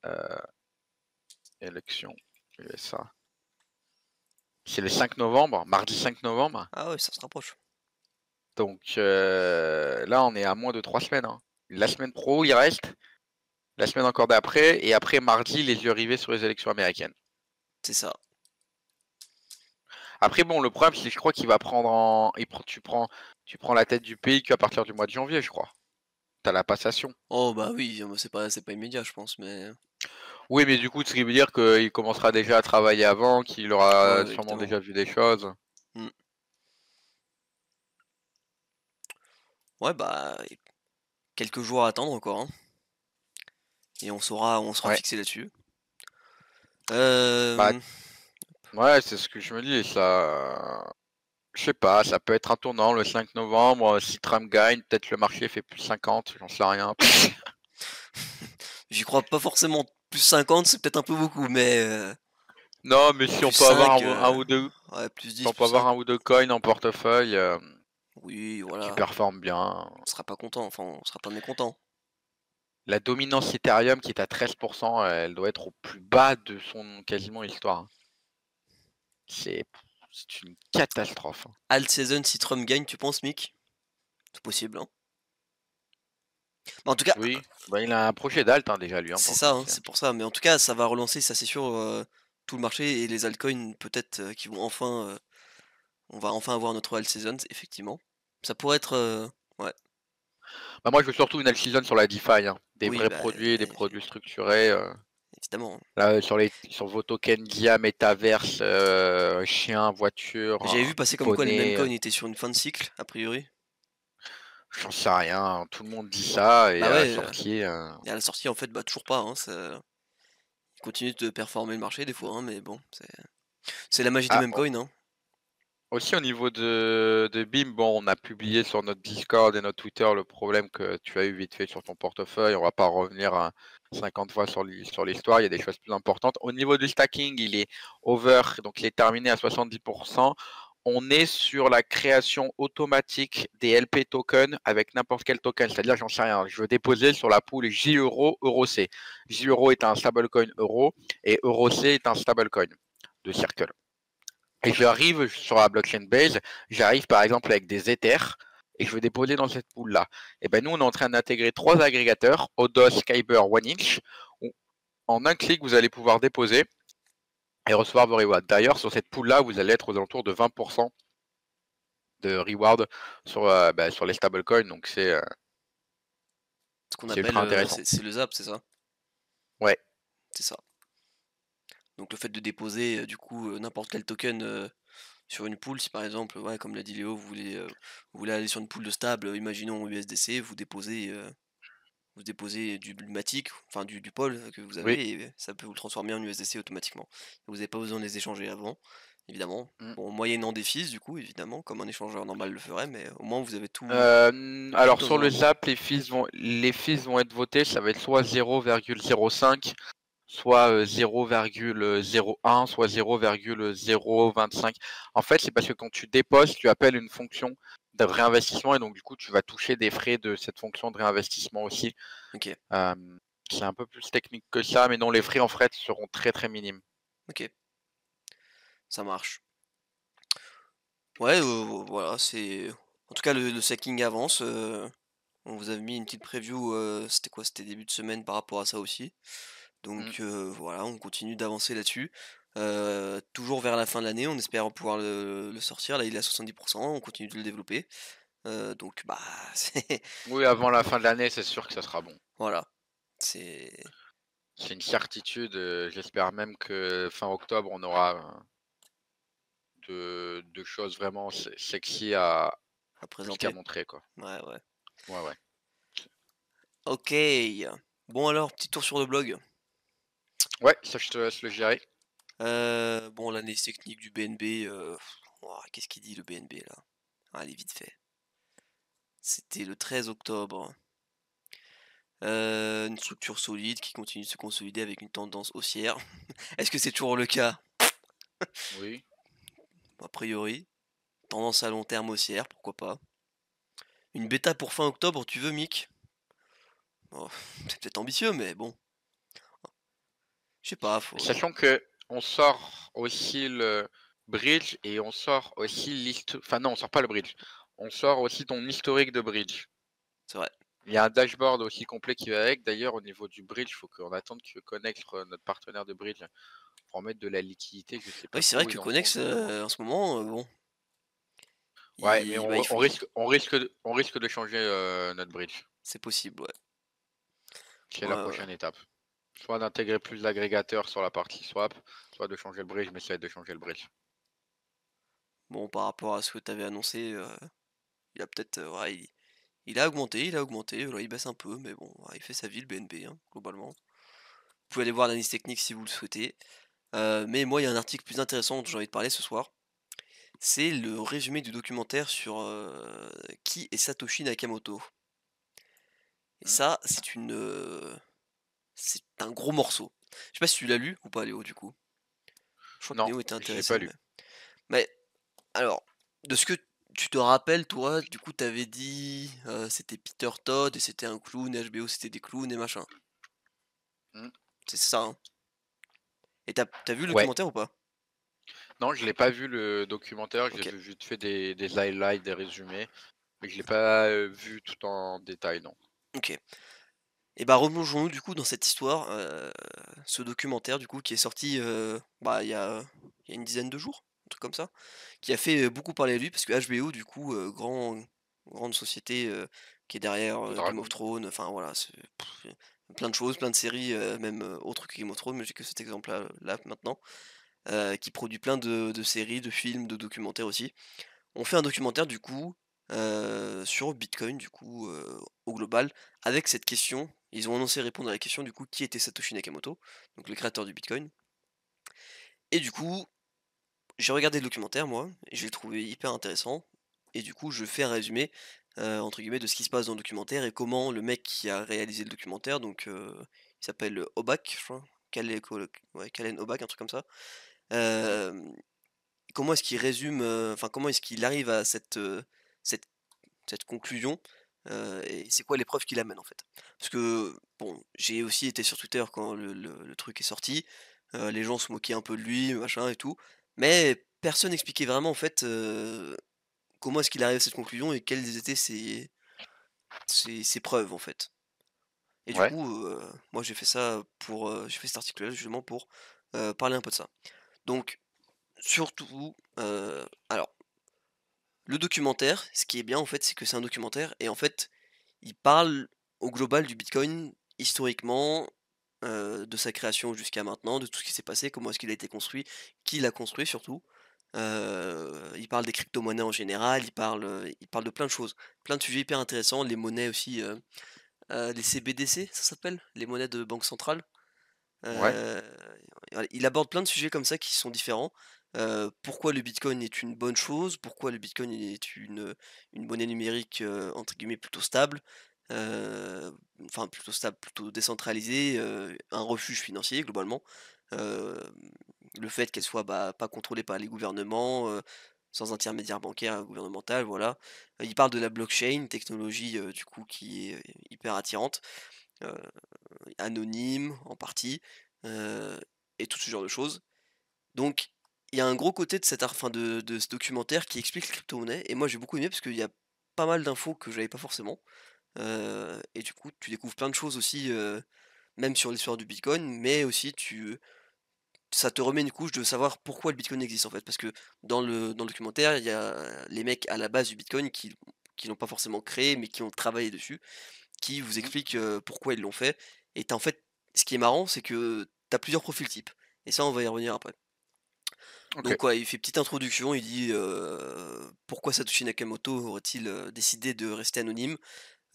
élection USA? C'est le 5 novembre, mardi 5 novembre. Ah ouais, ça se rapproche. Donc là, on est à moins de 3 semaines, hein. La semaine pro, il reste. La semaine encore d'après, et après mardi, les yeux rivés sur les élections américaines. C'est ça. Après, bon, le problème, c'est que je crois qu'il va prendre tu prends la tête du pays qu'à partir du mois de janvier, je crois. T'as la passation. Oh bah oui, c'est pas immédiat, je pense, mais Oui, mais du coup, ce qui veut dire qu'il commencera déjà à travailler avant, qu'il ouais, aura ouais, sûrement évidemment. déjà vu des choses. Mmh. Ouais, bah, quelques jours à attendre encore, hein, et on sera Ouais. fixé là-dessus. Bah, Hem, ouais, c'est ce que je me dis. Ça, je sais pas, ça peut être un tournant le 5 novembre. Si Trump gagne, peut-être le marché fait plus 50, j'en sais rien. J'y crois pas forcément. Plus 50, c'est peut-être un peu beaucoup, mais Non, mais si on plus peut avoir 5, un ou deux, ouais, plus si 10, on peut plus avoir 5. un ou deux coins en portefeuille Oui, qui voilà, performent bien. on sera pas content, enfin, on sera pas mécontent. La dominance Ethereum qui est à 13%, elle doit être au plus bas de son quasiment histoire, hein. C'est c'est une catastrophe, hein. Alt season, si Trump gagne, tu penses, Mick? C'est possible, hein. Bah, en tout cas, Oui, bah, il a un projet d'alt, hein, déjà lui, hein, c'est pour ça, hein, commencer, hein. c'est pour ça, mais en tout cas, ça va relancer, ça c'est sûr, tout le marché et les altcoins peut-être, qui vont enfin, on va enfin avoir notre alt season, effectivement. Ça pourrait être, ouais. Bah, moi, je veux surtout une all-season sur la DeFi, hein. Oui, Des j'ai produits structurés, évidemment. là, sur vos tokens Dia, Metaverse, chien, J'avais voiture, vu passer comme quoi le poney, meme-coin était sur une fin de cycle, a priori. j'en sais rien, hein. Tout le monde dit ça et Bah à la ouais, sortie, et à la sortie, en fait, bah toujours pas, hein, ça il continue de performer le marché des fois, hein, mais bon, c'est la magie des ah, meme-coins, hein. aussi au niveau de BIM, bon, on a publié sur notre Discord et notre Twitter le problème que tu as eu vite fait sur ton portefeuille. On va pas revenir à 50 fois sur l'histoire, il y a des choses plus importantes. Au niveau du stacking, il est over, donc il est terminé à 70. On est sur la création automatique des LP tokens avec n'importe quel token. C'est-à-dire, j'en sais rien, je veux déposer sur la pool J euro, euro C. J euro est un stablecoin euro et euro C est un stablecoin de Circle. Et j'arrive sur la blockchain base, j'arrive par exemple avec des Ethers et je veux déposer dans cette pool-là. Et ben nous, on est en train d'intégrer 3 agrégateurs, Odos, Kyber, OneInch, où en un clic, vous allez pouvoir déposer et recevoir vos rewards. D'ailleurs, sur cette pool-là, vous allez être aux alentours de 20% de reward sur les stablecoins, donc Ce qu'on c'est appelle, ultra intéressant. c'est le ZAP, c'est ça? Ouais. C'est ça. Donc le fait de déposer, du coup, n'importe quel token, sur une pool, si par exemple, ouais, comme l'a dit Léo, vous voulez aller sur une pool de stable, imaginons USDC, vous déposez du Matic, enfin du pôle que vous Oui. avez, et ça peut vous le transformer en USDC automatiquement. Vous n'avez pas besoin de les échanger avant, évidemment. Mm. Bon, moyennant des fees, du coup, évidemment, comme un échangeur normal le ferait, mais au moins vous avez tout Alors sur dans le un endroit. ZAP, les fees vont être votées, ça va être soit 0,05, soit 0,01, soit 0,025. En fait, c'est parce que quand tu déposes, tu appelles une fonction de réinvestissement et donc du coup, tu vas toucher des frais de cette fonction de réinvestissement aussi. OK, Hem, c'est un peu plus technique que ça, mais non, les frais en fait seront très, très minimes. OK, ça marche. Ouais, voilà, c'est en tout cas le stacking avance, on vous avait mis une petite preview, c'était quoi? C'était début de semaine par rapport à ça aussi. Mmh. Donc voilà, on continue d'avancer là-dessus. Toujours vers la fin de l'année, on espère pouvoir le sortir. Là, il est à 70, on continue de le développer. Donc bah, c'est Oui, avant la fin de l'année, c'est sûr que ça sera bon. voilà, c'est C'est une certitude, j'espère même que fin octobre, on aura, de choses vraiment sexy à à plus qu'à présenter. montrer, quoi. Ouais, ouais. Ouais, ouais. OK. Bon alors, petit tour sur le blog. Ouais, ça je te laisse le gérer. Bon, l'analyse technique du BNB, ouah, qu'est-ce qu'il dit le BNB là? Allez, vite fait. C'était le 13 octobre. Une structure solide qui continue de se consolider avec une tendance haussière. Est-ce que c'est toujours le cas? Oui. A priori. Tendance à long terme haussière, pourquoi pas. Une bêta pour fin octobre, tu veux, Mick? Oh, c'est peut-être ambitieux, mais bon, je sais pas, faut. Sachant que on sort aussi le bridge et on sort aussi enfin non, on sort pas le bridge. On sort aussi ton historique de bridge. C'est vrai. Il y a un dashboard aussi complet qui va avec. D'ailleurs, au niveau du bridge, il faut qu'on attende que Connex, notre partenaire de bridge, remette de la liquidité. Je sais Oui, pas c'est vrai trop où que ils en sont Connex, exactement. en ce moment, bon, Ouais, mais bah, il on faut, risque de changer, notre bridge. c'est possible, ouais. C'est Ouais, la ouais. prochaine étape. Soit d'intégrer plus d'agrégateurs sur la partie swap, soit de changer le bridge, mais ça va être de changer le bridge. Bon, par rapport à ce que tu avais annoncé, il a peut-être, ouais, il a augmenté, là, il baisse un peu, mais bon, ouais, il fait sa vie, le BNB, hein, globalement. Vous pouvez aller voir l'analyse technique si vous le souhaitez. Mais moi, il y a un article plus intéressant dont j'ai envie de parler ce soir. C'est le résumé du documentaire sur qui est Satoshi Nakamoto. Et Mmh. ça, c'est un gros morceau. Je sais pas si tu l'as lu ou pas, Léo, du coup. Je crois que Non, Néo était je l'ai intéressé, pas mais. lu. Mais alors, de ce que tu te rappelles, toi, du coup, t'avais dit c'était Peter Todd et c'était un clown, et HBO c'était des clowns et machin. Mmh. C'est ça, hein. Et t'as vu le Ouais. documentaire ou pas? Non, je l'ai pas vu le documentaire, j'ai Ok, vu vite fait des highlights, des résumés, mais je l'ai pas, vu tout en détail, non. ok. Et bah replongeons-nous du coup dans cette histoire, ce documentaire du coup qui est sorti bah il y a une dizaine de jours, un truc comme ça, qui a fait beaucoup parler de lui parce que HBO du coup, grande société qui est derrière, de Game of Dragon. Thrones, enfin voilà, c'est pff, plein de choses, plein de séries, même, autres que Game of Thrones, mais j'ai que cet exemple-là, là maintenant, qui produit plein de séries, de films, de documentaires aussi. On fait un documentaire du coup, sur Bitcoin du coup, au global, avec cette question. Ils ont annoncé répondre à la question du coup: «Qui était Satoshi Nakamoto?» Donc le créateur du Bitcoin. Et du coup, j'ai regardé le documentaire moi, et je l'ai trouvé hyper intéressant, et du coup je fais un résumé, entre guillemets de ce qui se passe dans le documentaire et comment le mec qui a réalisé le documentaire, donc il s'appelle, Obak je crois, ouais, Kalen Obak, un truc comme ça. Mmh. Hem, Comment est-ce qu'il résume, enfin comment est-ce qu'il arrive à cette cette conclusion, et c'est quoi les preuves qu'il amène en fait? Parce que bon, j'ai aussi été sur Twitter quand le truc est sorti, les gens se moquaient un peu de lui, machin et tout, mais personne n'expliquait vraiment en fait, comment est-ce qu'il arrive à cette conclusion et quelles étaient ses preuves en fait. Et du Ouais, coup, moi j'ai fait cet article-là justement pour, parler un peu de ça. Donc surtout, alors le documentaire, ce qui est bien en fait, c'est que c'est un documentaire et en fait, il parle au global du Bitcoin historiquement, de sa création jusqu'à maintenant, de tout ce qui s'est passé, comment est-ce qu'il a été construit, qui l'a construit surtout. Il parle des crypto-monnaies en général, il parle de plein de choses, plein de sujets hyper intéressants, les monnaies aussi, les CBDC, ça s'appelle? Les monnaies de banque centrale. ouais, Heu, voilà, il aborde plein de sujets comme ça qui sont différents. Pourquoi le Bitcoin est une bonne chose? Pourquoi le Bitcoin est une monnaie numérique, entre guillemets «plutôt stable», enfin plutôt stable, plutôt décentralisée, un refuge financier globalement. Hem, le fait qu'elle soit, bah, pas contrôlée par les gouvernements, sans intermédiaire bancaire gouvernemental, voilà. Il parle de la blockchain, technologie, du coup qui est hyper attirante. Heu Anonyme en partie, heu et tout ce genre de choses. Donc il y a un gros côté de cet art enfin de ce documentaire qui explique les crypto-monnaies, et moi j'ai beaucoup aimé parce qu'il y a pas mal d'infos que j'avais pas forcément, et du coup tu découvres plein de choses aussi, même sur l'histoire du Bitcoin, mais aussi ça te remet une couche de savoir pourquoi le Bitcoin existe en fait. Parce que dans le documentaire, il y a les mecs à la base du Bitcoin qui l'ont pas forcément créé, mais qui ont travaillé dessus, qui vous mmh, explique, pourquoi ils l'ont fait. Et tu en fait, ce qui est marrant, c'est que tu as plusieurs profils types, et ça, on va y revenir après. OK. Donc ouais, il fait petite introduction, il dit, pourquoi Satoshi Nakamoto aurait-il, décidé de rester anonyme?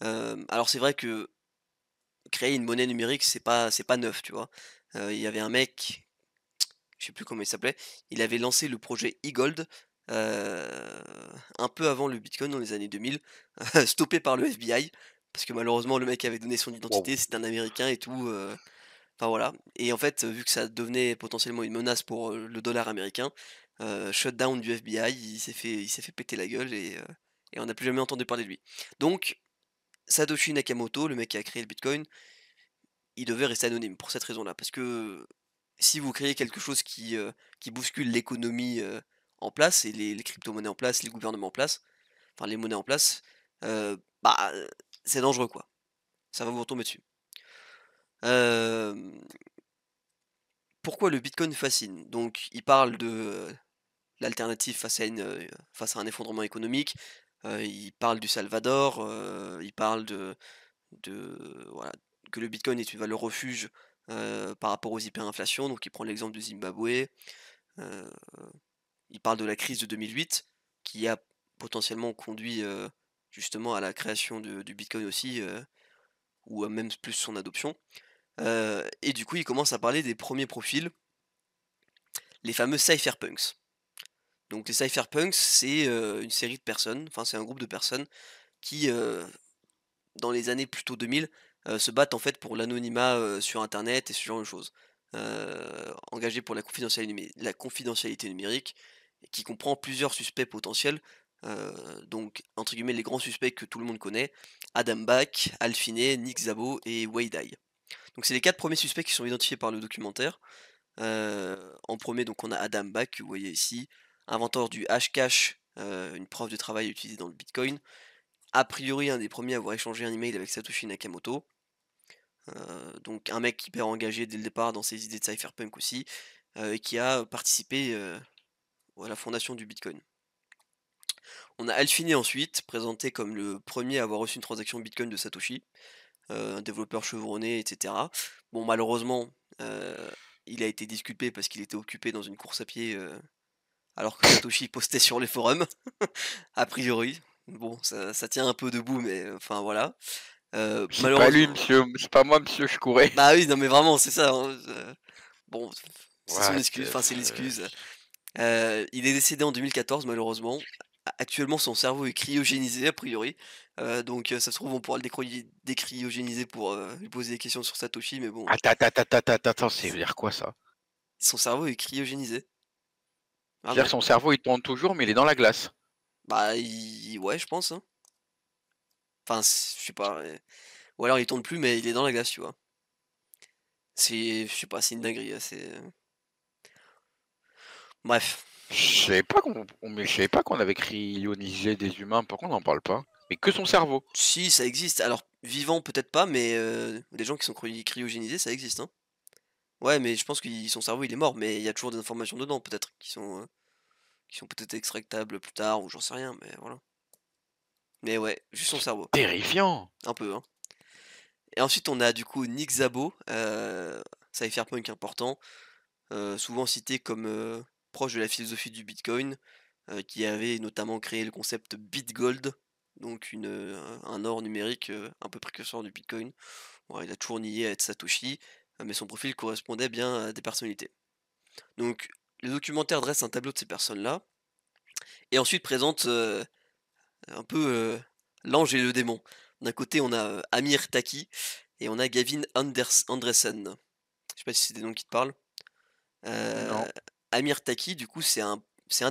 Alors c'est vrai que créer une monnaie numérique, c'est pas neuf, tu vois? Il y avait un mec, je sais plus comment il s'appelait, il avait lancé le projet e-Gold, un peu avant le Bitcoin dans les années 2000, stoppé par le FBI, parce que malheureusement le mec avait donné son Waouh! identité, c'était un Américain et tout, enfin voilà. Et en fait, vu que ça devenait potentiellement une menace pour, le dollar américain, shutdown du FBI, il s'est fait péter la gueule, et on n'a plus jamais entendu parler de lui. Donc Satoshi Nakamoto, le mec qui a créé le Bitcoin, il devait rester anonyme pour cette raison-là. Parce que si vous créez quelque chose qui bouscule l'économie, en place, et les crypto-monnaies en place, les gouvernements en place, enfin les monnaies en place, bah, c'est dangereux quoi. Ça va vous retomber dessus. Hem, Pourquoi le Bitcoin fascine? Donc il parle de, l'alternative face à un effondrement économique, il parle du Salvador, il parle de voilà, que le Bitcoin est une valeur refuge, par rapport aux hyperinflations, donc il prend l'exemple du Zimbabwe. Heu, il parle de la crise de 2008 qui a potentiellement conduit, justement à la création du Bitcoin aussi, ou à même plus son adoption. Et du coup, il commence à parler des premiers profils, les fameux cypherpunks. Donc les cypherpunks, c'est, une série de personnes, enfin c'est un groupe de personnes qui, dans les années plutôt 2000, se battent en fait pour l'anonymat, sur internet et ce genre de choses. Engagés pour la confidentialité numérique, et qui comprend plusieurs suspects potentiels, donc entre guillemets «les grands suspects» que tout le monde connaît: Adam Back, Al Finney, Nick Szabo et Wei Dai. Donc c'est les 4 premiers suspects qui sont identifiés par le documentaire. En premier donc on a Adam Back que vous voyez ici, inventeur du Hashcash, une preuve de travail utilisée dans le Bitcoin. A priori un des premiers à avoir échangé un email avec Satoshi Nakamoto. Donc un mec hyper engagé dès le départ dans ses idées de cypherpunk aussi, et qui a participé, à la fondation du Bitcoin. On a Alfini ensuite, présenté comme le premier à avoir reçu une transaction Bitcoin de Satoshi, un développeur chevronné et cetera. Bon malheureusement, heu, il a été disculpé parce qu'il était occupé dans une course à pied, alors que Satoshi postait sur les forums, a priori. Bon, ça tient un peu debout, mais enfin voilà. C'est pas lui, Malheureusement monsieur, c'est pas moi, monsieur, je courais. bah oui, non mais vraiment, c'est ça, hein, bon, c'est son What excuse, the enfin c'est fuck? l'excuse. Il est décédé en 2014 malheureusement. Actuellement, son cerveau est cryogénisé a priori, donc ça se trouve on pourra le décryogéniser pour, lui poser des questions sur Satoshi, mais bon, Attends, ça veut dire quoi ça? son cerveau est cryogénisé. C'est-à-dire que Vraiment. son cerveau, il tourne toujours, mais il est dans la glace? Bah, il ouais, je pense, hein. Enfin, je sais pas, ou alors il tourne plus, mais il est dans la glace, tu vois? Je sais pas, c'est une dinguerie, bref. Je savais pas mais je savais pas qu'on avait cryonisé des humains, pourquoi on n'en parle pas? Mais que son cerveau? Si, ça existe. Alors, vivant peut-être pas, mais des gens qui sont cryogénisés, ça existe, hein. Ouais, mais je pense que son cerveau, il est mort, mais il y a toujours des informations dedans peut-être qui sont peut-être extractables plus tard ou j'en sais rien, mais voilà. Mais ouais, juste son C'est cerveau, terrifiant! un peu, hein. Et ensuite on a du coup Nick Szabo, cypherpunk important, souvent cité comme, proche de la philosophie du Bitcoin, qui avait notamment créé le concept BitGold, donc un or numérique, un peu précurseur du Bitcoin. Bon, il a toujours nié être Satoshi, mais son profil correspondait bien à des personnalités. Donc le documentaire dresse un tableau de ces personnes-là et ensuite présente, un peu, l'ange et le démon. D'un côté, on a, Amir Taki et on a Gavin Andresen. Je sais pas si c'est des noms qui te parlent? Non. Heu, Amir Taki, du coup, c'est un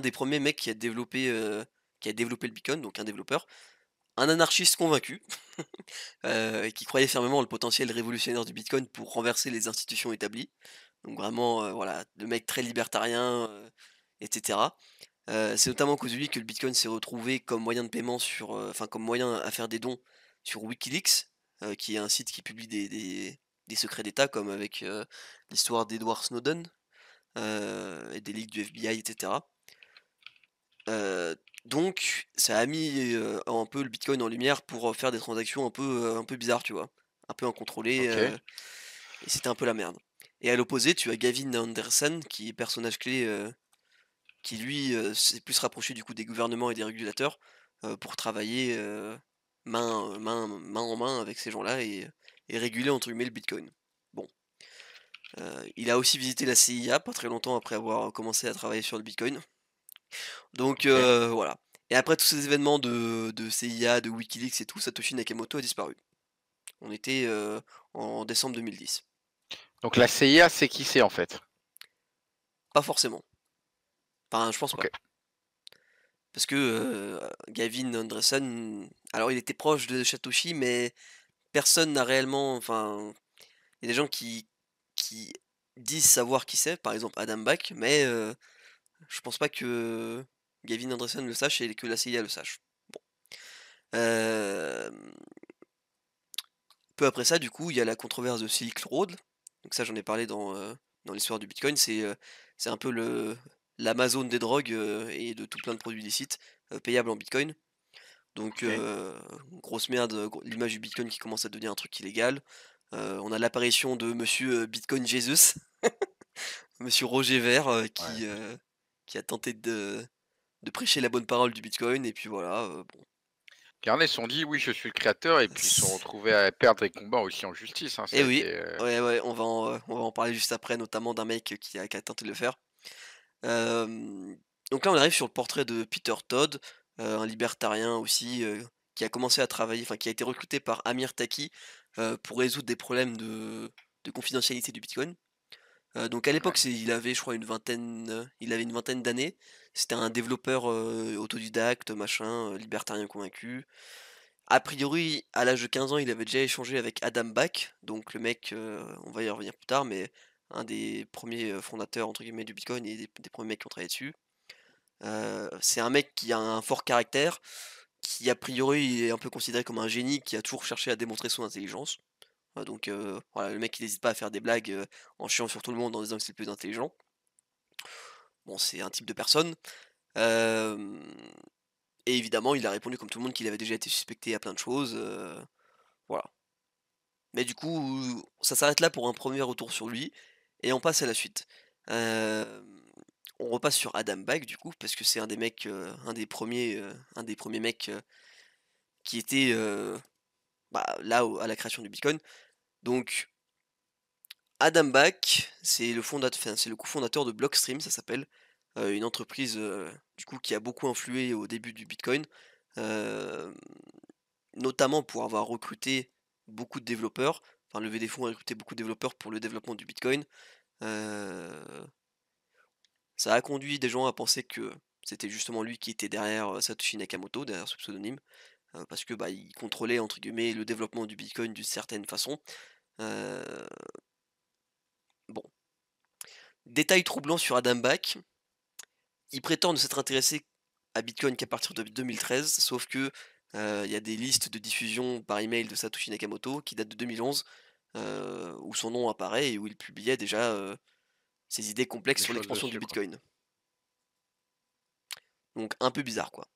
des premiers mecs qui a développé le Bitcoin, donc un développeur. Un anarchiste convaincu, qui croyait fermement le potentiel révolutionnaire du Bitcoin pour renverser les institutions établies. Donc vraiment, voilà, le mec très libertarien, et cetera. C'est notamment à cause de lui que le Bitcoin s'est retrouvé comme moyen de paiement enfin comme moyen à faire des dons sur WikiLeaks, qui est un site qui publie des secrets d'État comme avec, l'histoire d'Edward Snowden, et des leaks du FBI et cetera. Heu, donc ça a mis, un peu le Bitcoin en lumière pour, faire des transactions un peu bizarres, tu vois? Un peu incontrôlées, OK. et c'était un peu la merde. Et à l'opposé, tu as Gavin Anderson qui est personnage clé, qui lui, s'est plus rapproché du coup des gouvernements et des régulateurs, pour travailler, main en main avec ces gens-là et «réguler» entre guillemets le Bitcoin. Bon, il a aussi visité la CIA pas très longtemps après avoir commencé à travailler sur le Bitcoin. Donc OK. voilà. Et après tous ces événements de CIA, de WikiLeaks et tout, Satoshi Nakamoto a disparu. On était, en décembre 2010. Donc la CIA, c'est qui c'est, en fait? Pas forcément. Enfin, je pense OK. pas. Parce que, Gavin Andresen, alors il était proche de Satoshi, mais personne n'a réellement enfin, il y a des gens qui disent savoir qui c'est, par exemple Adam Back, mais je pense pas que Gavin Andresen le sache et que la CIA le sache. Bon. Hem Peu après ça, du coup, il y a la controverse de Silk Road. Donc ça, j'en ai parlé dans l'histoire du Bitcoin. C'est un peu l'Amazon des drogues, et de tout plein de produits licites, payables en Bitcoin. Donc OK. grosse merde, l'image du Bitcoin qui commence à devenir un truc illégal. On a l'apparition de monsieur, Bitcoin Jesus, monsieur Roger Ver, Ouais. qui a tenté de prêcher la bonne parole du Bitcoin et puis voilà, bon. Il y en a, ils se sont dit: «Oui, je suis le créateur» et puis ils se sont retrouvés à perdre des combats aussi en justice, hein. Ça Et a oui, été, ouais, ouais, on va en parler juste après, notamment d'un mec qui a tenté de le faire. Hem, donc là, on arrive sur le portrait de Peter Todd, un libertarien aussi, qui a commencé à travailler enfin qui a été recruté par Amir Taki, pour résoudre des problèmes de confidentialité du Bitcoin. Donc à l'époque, ouais. il avait je crois il avait une vingtaine d'années. C'était un développeur, autodidacte, machin, libertarien convaincu. A priori, à l'âge de 15 ans, il avait déjà échangé avec Adam Back, donc le mec, on va y revenir plus tard, mais un des premiers «fondateurs» entre guillemets du Bitcoin et des premiers mecs qui ont travaillé dessus. C'est un mec qui a un fort caractère, qui a priori est un peu considéré comme un génie, qui a toujours cherché à démontrer son intelligence. Donc voilà, le mec il hésite pas à faire des blagues, en chiant sur tout le monde en disant que c'est le plus intelligent. Bon, c'est un type de personne. Hem Et évidemment, il a répondu comme tout le monde qu'il avait déjà été suspecté à plein de choses, voilà. Mais du coup, ça s'arrête là pour un premier retour sur lui et on passe à la suite. Hem, on repasse sur Adam Back du coup, parce que c'est un des mecs, un des premiers mecs, qui était, bah, là, à la création du bitcoin. Donc Adam Back, c'est le cofondateur de Blockstream, ça s'appelle, une entreprise, du coup qui a beaucoup influé au début du bitcoin, hem, notamment pour avoir recruté beaucoup de développeurs, enfin levé des fonds et recruté beaucoup de développeurs pour le développement du bitcoin. Heu, ça a conduit des gens à penser que c'était justement lui qui était derrière, Satoshi Nakamoto, derrière ce pseudonyme, parce que, bah, il contrôlait entre guillemets «le développement du bitcoin» d'une certaine façon. Heu, bon, détail troublant sur Adam Back, il prétend ne s'être intéressé à Bitcoin qu'à partir de 2013, sauf que, il y a des listes de diffusion par email de Satoshi Nakamoto qui datent de 2011, où son nom apparaît et où il publiait déjà, ses idées complexes Des sur choses l'expansion du dessus, quoi. Bitcoin. Donc un peu bizarre, quoi.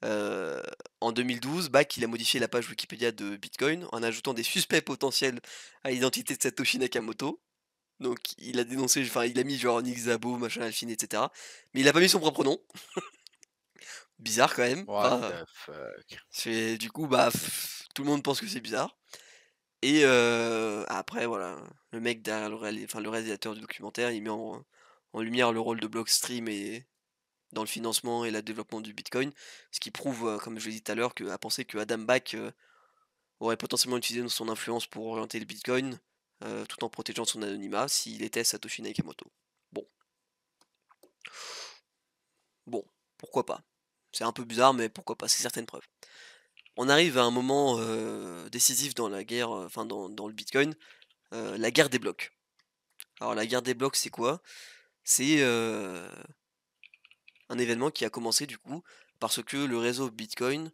Heu, en 2012, Back, il a modifié la page Wikipédia de Bitcoin en ajoutant des suspects potentiels à l'identité de Satoshi Nakamoto. Donc il a dénoncé, enfin il a mis genre Nick Szabo, machin, Alfine, et cetera. Mais il a pas mis son propre nom. Bizarre quand même. What Enfin, the fuck? c'est du coup, bah, tout le monde pense que c'est bizarre. Et après voilà, le mec derrière le réalisateur du documentaire, il met en lumière le rôle de Blockstream et dans le financement et le développement du Bitcoin. Ce qui prouve, comme je l'ai dit tout à l'heure, à penser que Adam Back, aurait potentiellement utilisé son influence pour orienter le Bitcoin, tout en protégeant son anonymat s'il était Satoshi Nakamoto. Bon, bon, pourquoi pas? C'est un peu bizarre, mais pourquoi pas? C'est certaines preuves. On arrive à un moment, décisif dans la guerre, enfin dans le Bitcoin, la guerre des blocs. Alors la guerre des blocs, c'est quoi? C'est, un événement qui a commencé du coup parce que le réseau Bitcoin,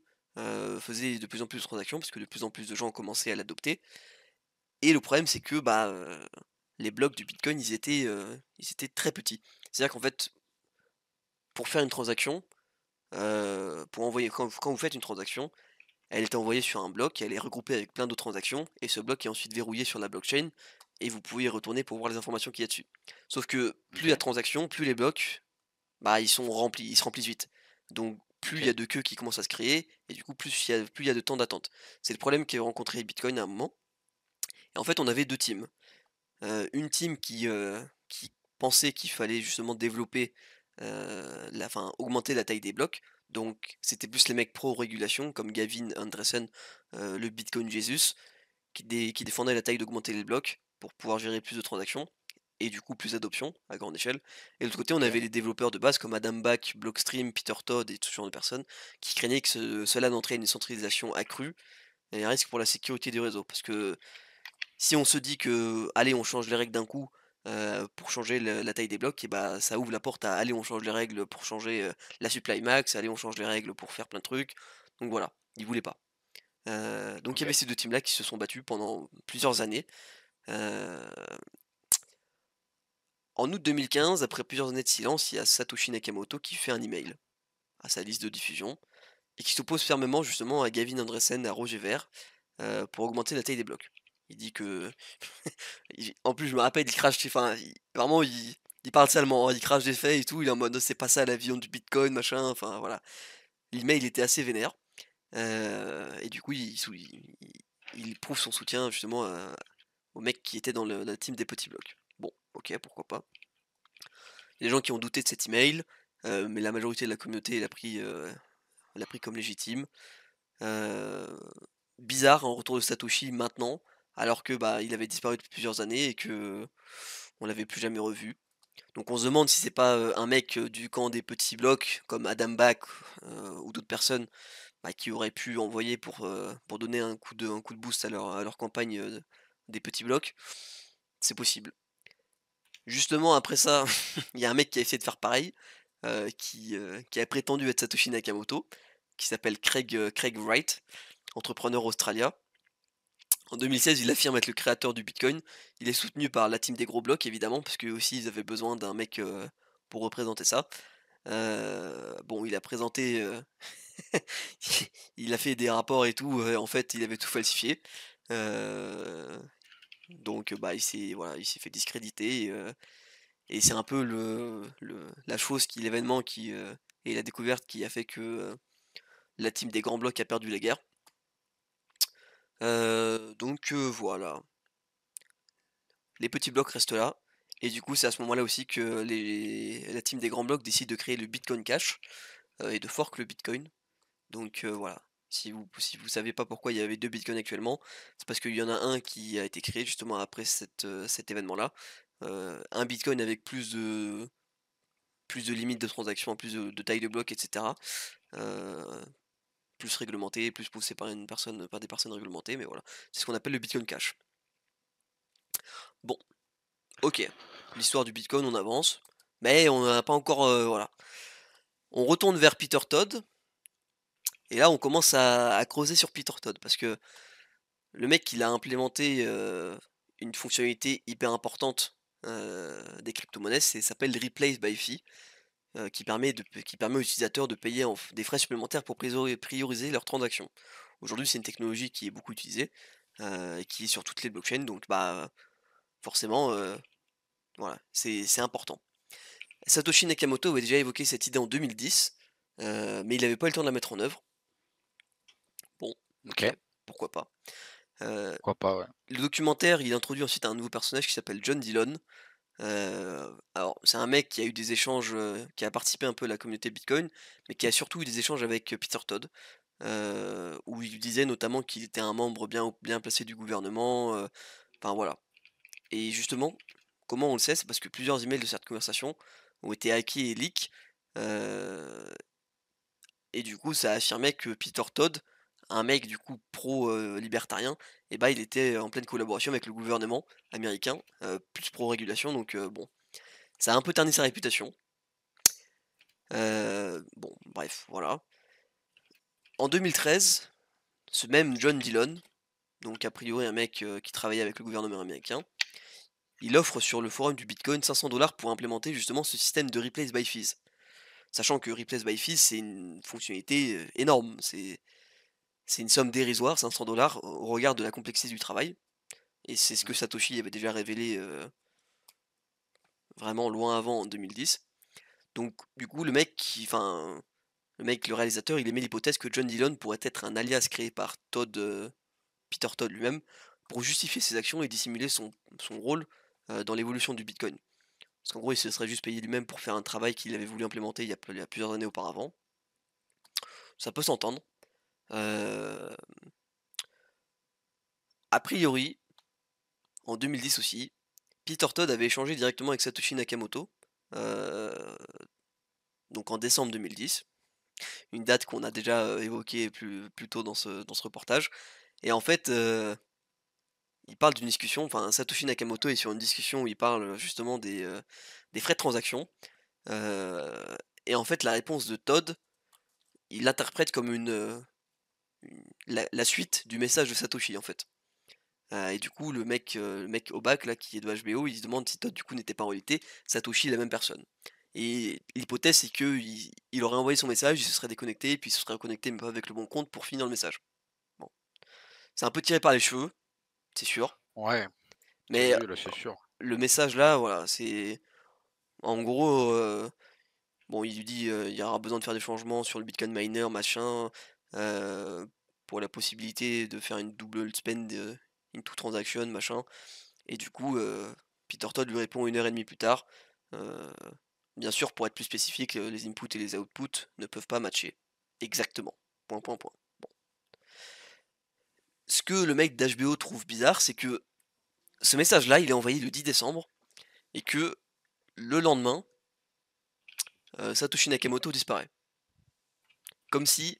faisait de plus en plus de transactions, parce que de plus en plus de gens ont commencé à l'adopter. Et le problème, c'est que, bah, les blocs du Bitcoin, ils étaient très petits. C'est-à-dire qu'en fait, pour faire une transaction, pour envoyer quand vous faites une transaction, elle est envoyée sur un bloc, elle est regroupée avec plein d'autres transactions, et ce bloc est ensuite verrouillé sur la blockchain, et vous pouvez y retourner pour voir les informations qu'il y a dessus. Sauf que plus il y a OK, de transactions, plus les blocs, bah, ils se remplissent vite. Donc plus il y OK, a de queues qui commencent à se créer, et du coup plus il y a de temps d'attente. C'est le problème qu'avait rencontré Bitcoin à un moment. Et en fait, on avait 2 teams. Une team qui pensait qu'il fallait justement développer, augmenter la taille des blocs. Donc c'était plus les mecs pro-régulation comme Gavin Andresen, le Bitcoin Jesus, qui défendait la taille d'augmenter les blocs pour pouvoir gérer plus de transactions et du coup plus d'adoption à grande échelle. Et de l'autre côté, on OK, avait les développeurs de base comme Adam Back, Blockstream, Peter Todd et tout ce genre de personnes qui craignaient que cela n'entraîne une centralisation accrue et un risque pour la sécurité du réseau. Parce que si on se dit que: «Allez, on change les règles d'un coup», pour changer la taille des blocs, et bah, ça ouvre la porte à: «Allez, on change les règles pour changer, la supply max, allez, on change les règles pour faire plein de trucs». Donc voilà, ils voulaient pas. Donc il y avait OK. ces 2 teams là qui se sont battus pendant plusieurs années. Heu, en août 2015, après plusieurs années de silence, il y a Satoshi Nakamoto qui fait un email à sa liste de diffusion et qui s'oppose fermement justement à Gavin Andresen, à Roger Ver, pour augmenter la taille des blocs. Il dit que en plus, je me rappelle, il crache, enfin, vraiment, il parle salement, hein, il crache des faits et tout, il est en mode: «C'est pas ça la vision du bitcoin, machin», enfin voilà. L'email était assez vénère, et du coup, il prouve son soutien justement, aux mecs qui étaient dans la team des petits blocs. Bon, OK, pourquoi pas. Il y a des gens qui ont douté de cet email, mais la majorité de la communauté l'a pris comme légitime. Heu, bizarre un retour de Satoshi maintenant, alors que, bah, il avait disparu depuis plusieurs années et que on l'avait plus jamais revu. Donc on se demande si c'est pas, un mec, du camp des petits blocs comme Adam Back, ou d'autres personnes, bah, qui auraient pu envoyer pour donner un coup de boost à leur campagne, des petits blocs. C'est possible. Justement après ça, il y a un mec qui a essayé de faire pareil, qui a prétendu être Satoshi Nakamoto, qui s'appelle Craig Wright, entrepreneur australien. En 2016, il affirme être le créateur du Bitcoin. Il est soutenu par la team des gros blocs évidemment, parce qu'eux aussi ils avaient besoin d'un mec, pour représenter ça. Bon, il a présenté, il a fait des rapports et tout, en fait, il avait tout falsifié. Heu, donc bah, il s'est fait discréditer et c'est un peu la chose l'événement et la découverte qui a fait que, la team des Grands Blocs a perdu la guerre. Voilà. Les petits blocs restent là et du coup, c'est à ce moment-là aussi que la team des Grands Blocs décide de créer le Bitcoin Cash, et de fork le Bitcoin. Voilà. Si vous savez pas pourquoi il y avait 2 bitcoins actuellement, c'est parce qu'il y en a un qui a été créé justement après cet événement-là. Un bitcoin avec plus de limites de transaction, plus de taille de bloc et cetera. Heu, Plus réglementé, plus poussé par des personnes réglementées, mais voilà. C'est ce qu'on appelle le Bitcoin Cash. Bon, OK. L'histoire du bitcoin, on avance, mais on n'a pas encore, voilà. On retourne vers Peter Todd et là on commence à creuser sur Peter Todd parce que le mec, il a implémenté, une fonctionnalité hyper importante, des crypto-monnaies, ça s'appelle Replace by Fee, qui permet aux utilisateurs de payer des frais supplémentaires pour prioriser leurs transactions. Aujourd'hui, c'est une technologie qui est beaucoup utilisée, et qui est sur toutes les blockchains, donc bah, forcément, voilà, c'est important. Satoshi Nakamoto avait déjà évoqué cette idée en 2010, mais il n'avait pas eu le temps de la mettre en œuvre. Bon, OK, OK, pourquoi pas. Heu, pourquoi pas, ouais. le documentaire, il introduit ensuite un nouveau personnage qui s'appelle John Dillon. Alors c'est un mec qui a eu des échanges, qui a participé un peu à la communauté Bitcoin, mais qui a surtout eu des échanges avec, Peter Todd, où il disait notamment qu'il était un membre bien placé du gouvernement, enfin voilà. Et justement, comment on le sait? C'est parce que plusieurs emails de cette conversation ont été hackés et leaks, heu et du coup ça affirmait que Peter Todd, un mec du coup pro, libertarien, et bah, il était en pleine collaboration avec le gouvernement américain, plus pro régulation bon, ça a un peu terni sa réputation. Bon bref, voilà. En 2013, ce même John Dillon, donc a priori un mec, qui travaillait avec le gouvernement américain, il offre sur le forum du Bitcoin 500 pour implémenter justement ce système de Replace by Fees. Sachant que Replace by Fees, c'est une fonctionnalité, énorme, c'est une somme dérisoire, 500 au regard de la complexité du travail et c'est ce que Mmh. Satoshi avait déjà révélé, vraiment loin avant en 2010. Donc du coup le réalisateur, il émet l'hypothèse que John Dillon pourrait être un alias créé par Peter Todd lui-même, pour justifier ses actions et dissimuler son rôle, dans l'évolution du Bitcoin. Parce qu'en gros, il se serait juste payé lui-même pour faire un travail qu'il avait voulu implémenter il y a plusieurs années auparavant. Ça peut s'entendre. Heu, a priori, en 2010 aussi, Peter Todd avait échangé directement avec Satoshi Nakamoto, heu, donc en décembre 2010, une date qu'on a déjà, évoquée plus tôt dans ce reportage et en fait, il parle d'une discussion, enfin Satoshi Nakamoto est sur une discussion où il parle, justement des frais de transaction, heu et en fait la réponse de Todd, il l'interprète comme la suite du message de Satoshi, en fait. Et du coup le mec au bac là qui est de HBO, il se demande si Todd du coup n'était pas en réalité Satoshi la même personne. Et l'hypothèse c'est qu'il aurait envoyé son message, il se serait déconnecté, puis il se serait reconnecté mais pas avec le bon compte pour finir le message. Bon, c'est un peu tiré par les cheveux, c'est sûr, Ouais, mais oui, là, c'est sûr. le message là, voilà, c'est en gros, bon, il lui dit, il y aura besoin de faire des changements sur le Bitcoin miner, machin, heu, pour la possibilité de faire une double spend, into transaction, machin. Et du coup, Peter Todd lui répond 1 heure et demie plus tard, heu, bien sûr, pour être plus spécifique, les inputs et les outputs ne peuvent pas matcher. Exactement. Point, point, point. Bon. Ce que le mec d'HBO trouve bizarre, c'est que ce message-là, il est envoyé le 10 décembre et que le lendemain, Satoshi Nakamoto disparaît. Comme si,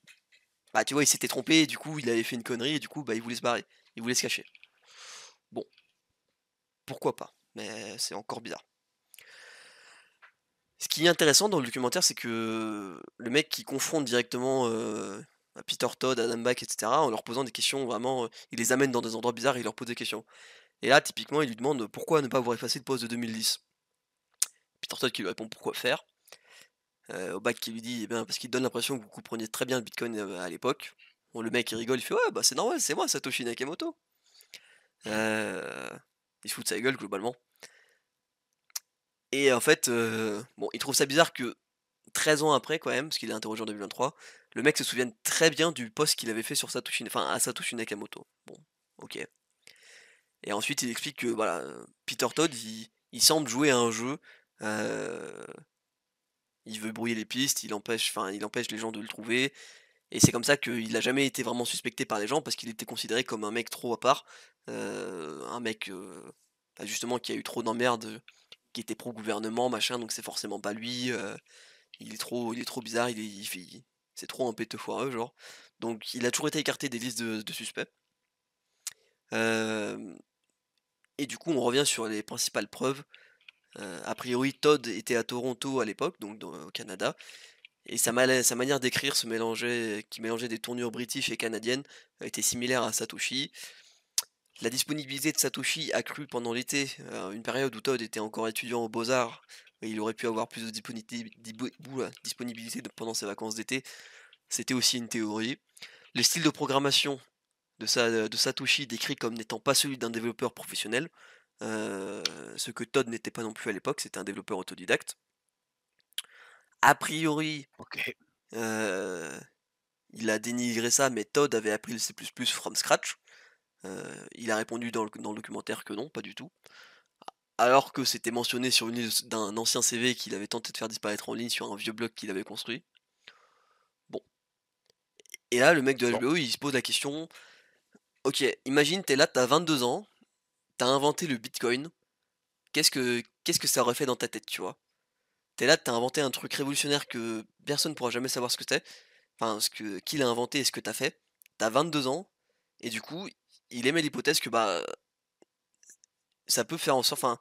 bah, tu vois, il s'était trompé et du coup, il avait fait une connerie et du coup, bah, il voulait se barrer. Il voulait se cacher. Bon, pourquoi pas, mais c'est encore bizarre. Ce qui est intéressant dans le documentaire, c'est que le mec qui confronte directement, Peter Todd, Adam Back et cetera, en leur posant des questions vraiment, il les amène dans des endroits bizarres et il leur pose des questions. Et là, typiquement, il lui demande: «Pourquoi ne pas avoir effacé le post de 2010?» Peter Todd qui lui répond: «Pourquoi faire?» au bac qui lui dit: «Eh bien» parce qu'il donne l'impression que vous compreniez très bien le bitcoin, à l'époque. Bon, le mec il rigole, il fait: «Ouais, bah, c'est normal, c'est moi Satoshi Nakamoto». Heu, il se fout de sa gueule globalement et en fait, bon, il trouve ça bizarre que 13 ans après quand même, parce qu'il est interrogé en 2023, le mec se souvienne très bien du post qu'il avait fait sur Satoshi à Satoshi Nakamoto. Bon, OK et ensuite il explique que voilà, Peter Todd, il semble jouer à un jeu, heu, il veut brouiller les pistes, il empêche les gens de le trouver et c'est comme ça qu'il a jamais été vraiment suspecté par les gens parce qu'il était considéré comme un mec trop à part, un mec, bah, justement qui a eu trop d'emmerdes, qui était pro gouvernement machin, donc c'est forcément pas lui, il est trop bizarre, c'est trop un péteux foireux genre. Donc il a toujours été écarté des listes de suspects. Hem et du coup on revient sur les principales preuves. A priori Todd était à Toronto à l'époque, donc au Canada et sa manière d'écrire qui mélangeait des tournures british et canadiennes, était similaire à Satoshi. La disponibilité de Satoshi a cru pendant l'été, une période où Todd était encore étudiant aux Beaux-Arts et il aurait pu avoir plus de disponibilité pendant ses vacances d'été. C'était aussi une théorie. Les styles de programmation de Satoshi décrit comme n'étant pas celui d'un développeur professionnel, ce que Todd n'était pas non plus à l'époque, c'était un développeur autodidacte. A priori, OK. heu, il a dénigré ça, mais Todd avait appris le C++ from scratch. Il a répondu dans le documentaire que non, pas du tout. Alors que c'était mentionné sur une liste d'un ancien CV qu'il avait tenté de faire disparaître en ligne sur un vieux blog qu'il avait construit. Bon. Et là, le mec de Bon, HBO, il se pose la question: «OK, imagine, t'es là, t'as 22 ans, t'as inventé le Bitcoin, qu'est-ce que ça aurait fait dans ta tête?» tu vois? T'es là, t'as inventé un truc révolutionnaire que personne pourra jamais savoir ce que c'est, enfin, qui l'a inventé et ce que t'as fait. T'as 22 ans et du coup, il émet l'hypothèse que, bah, ça peut faire en sorte enfin,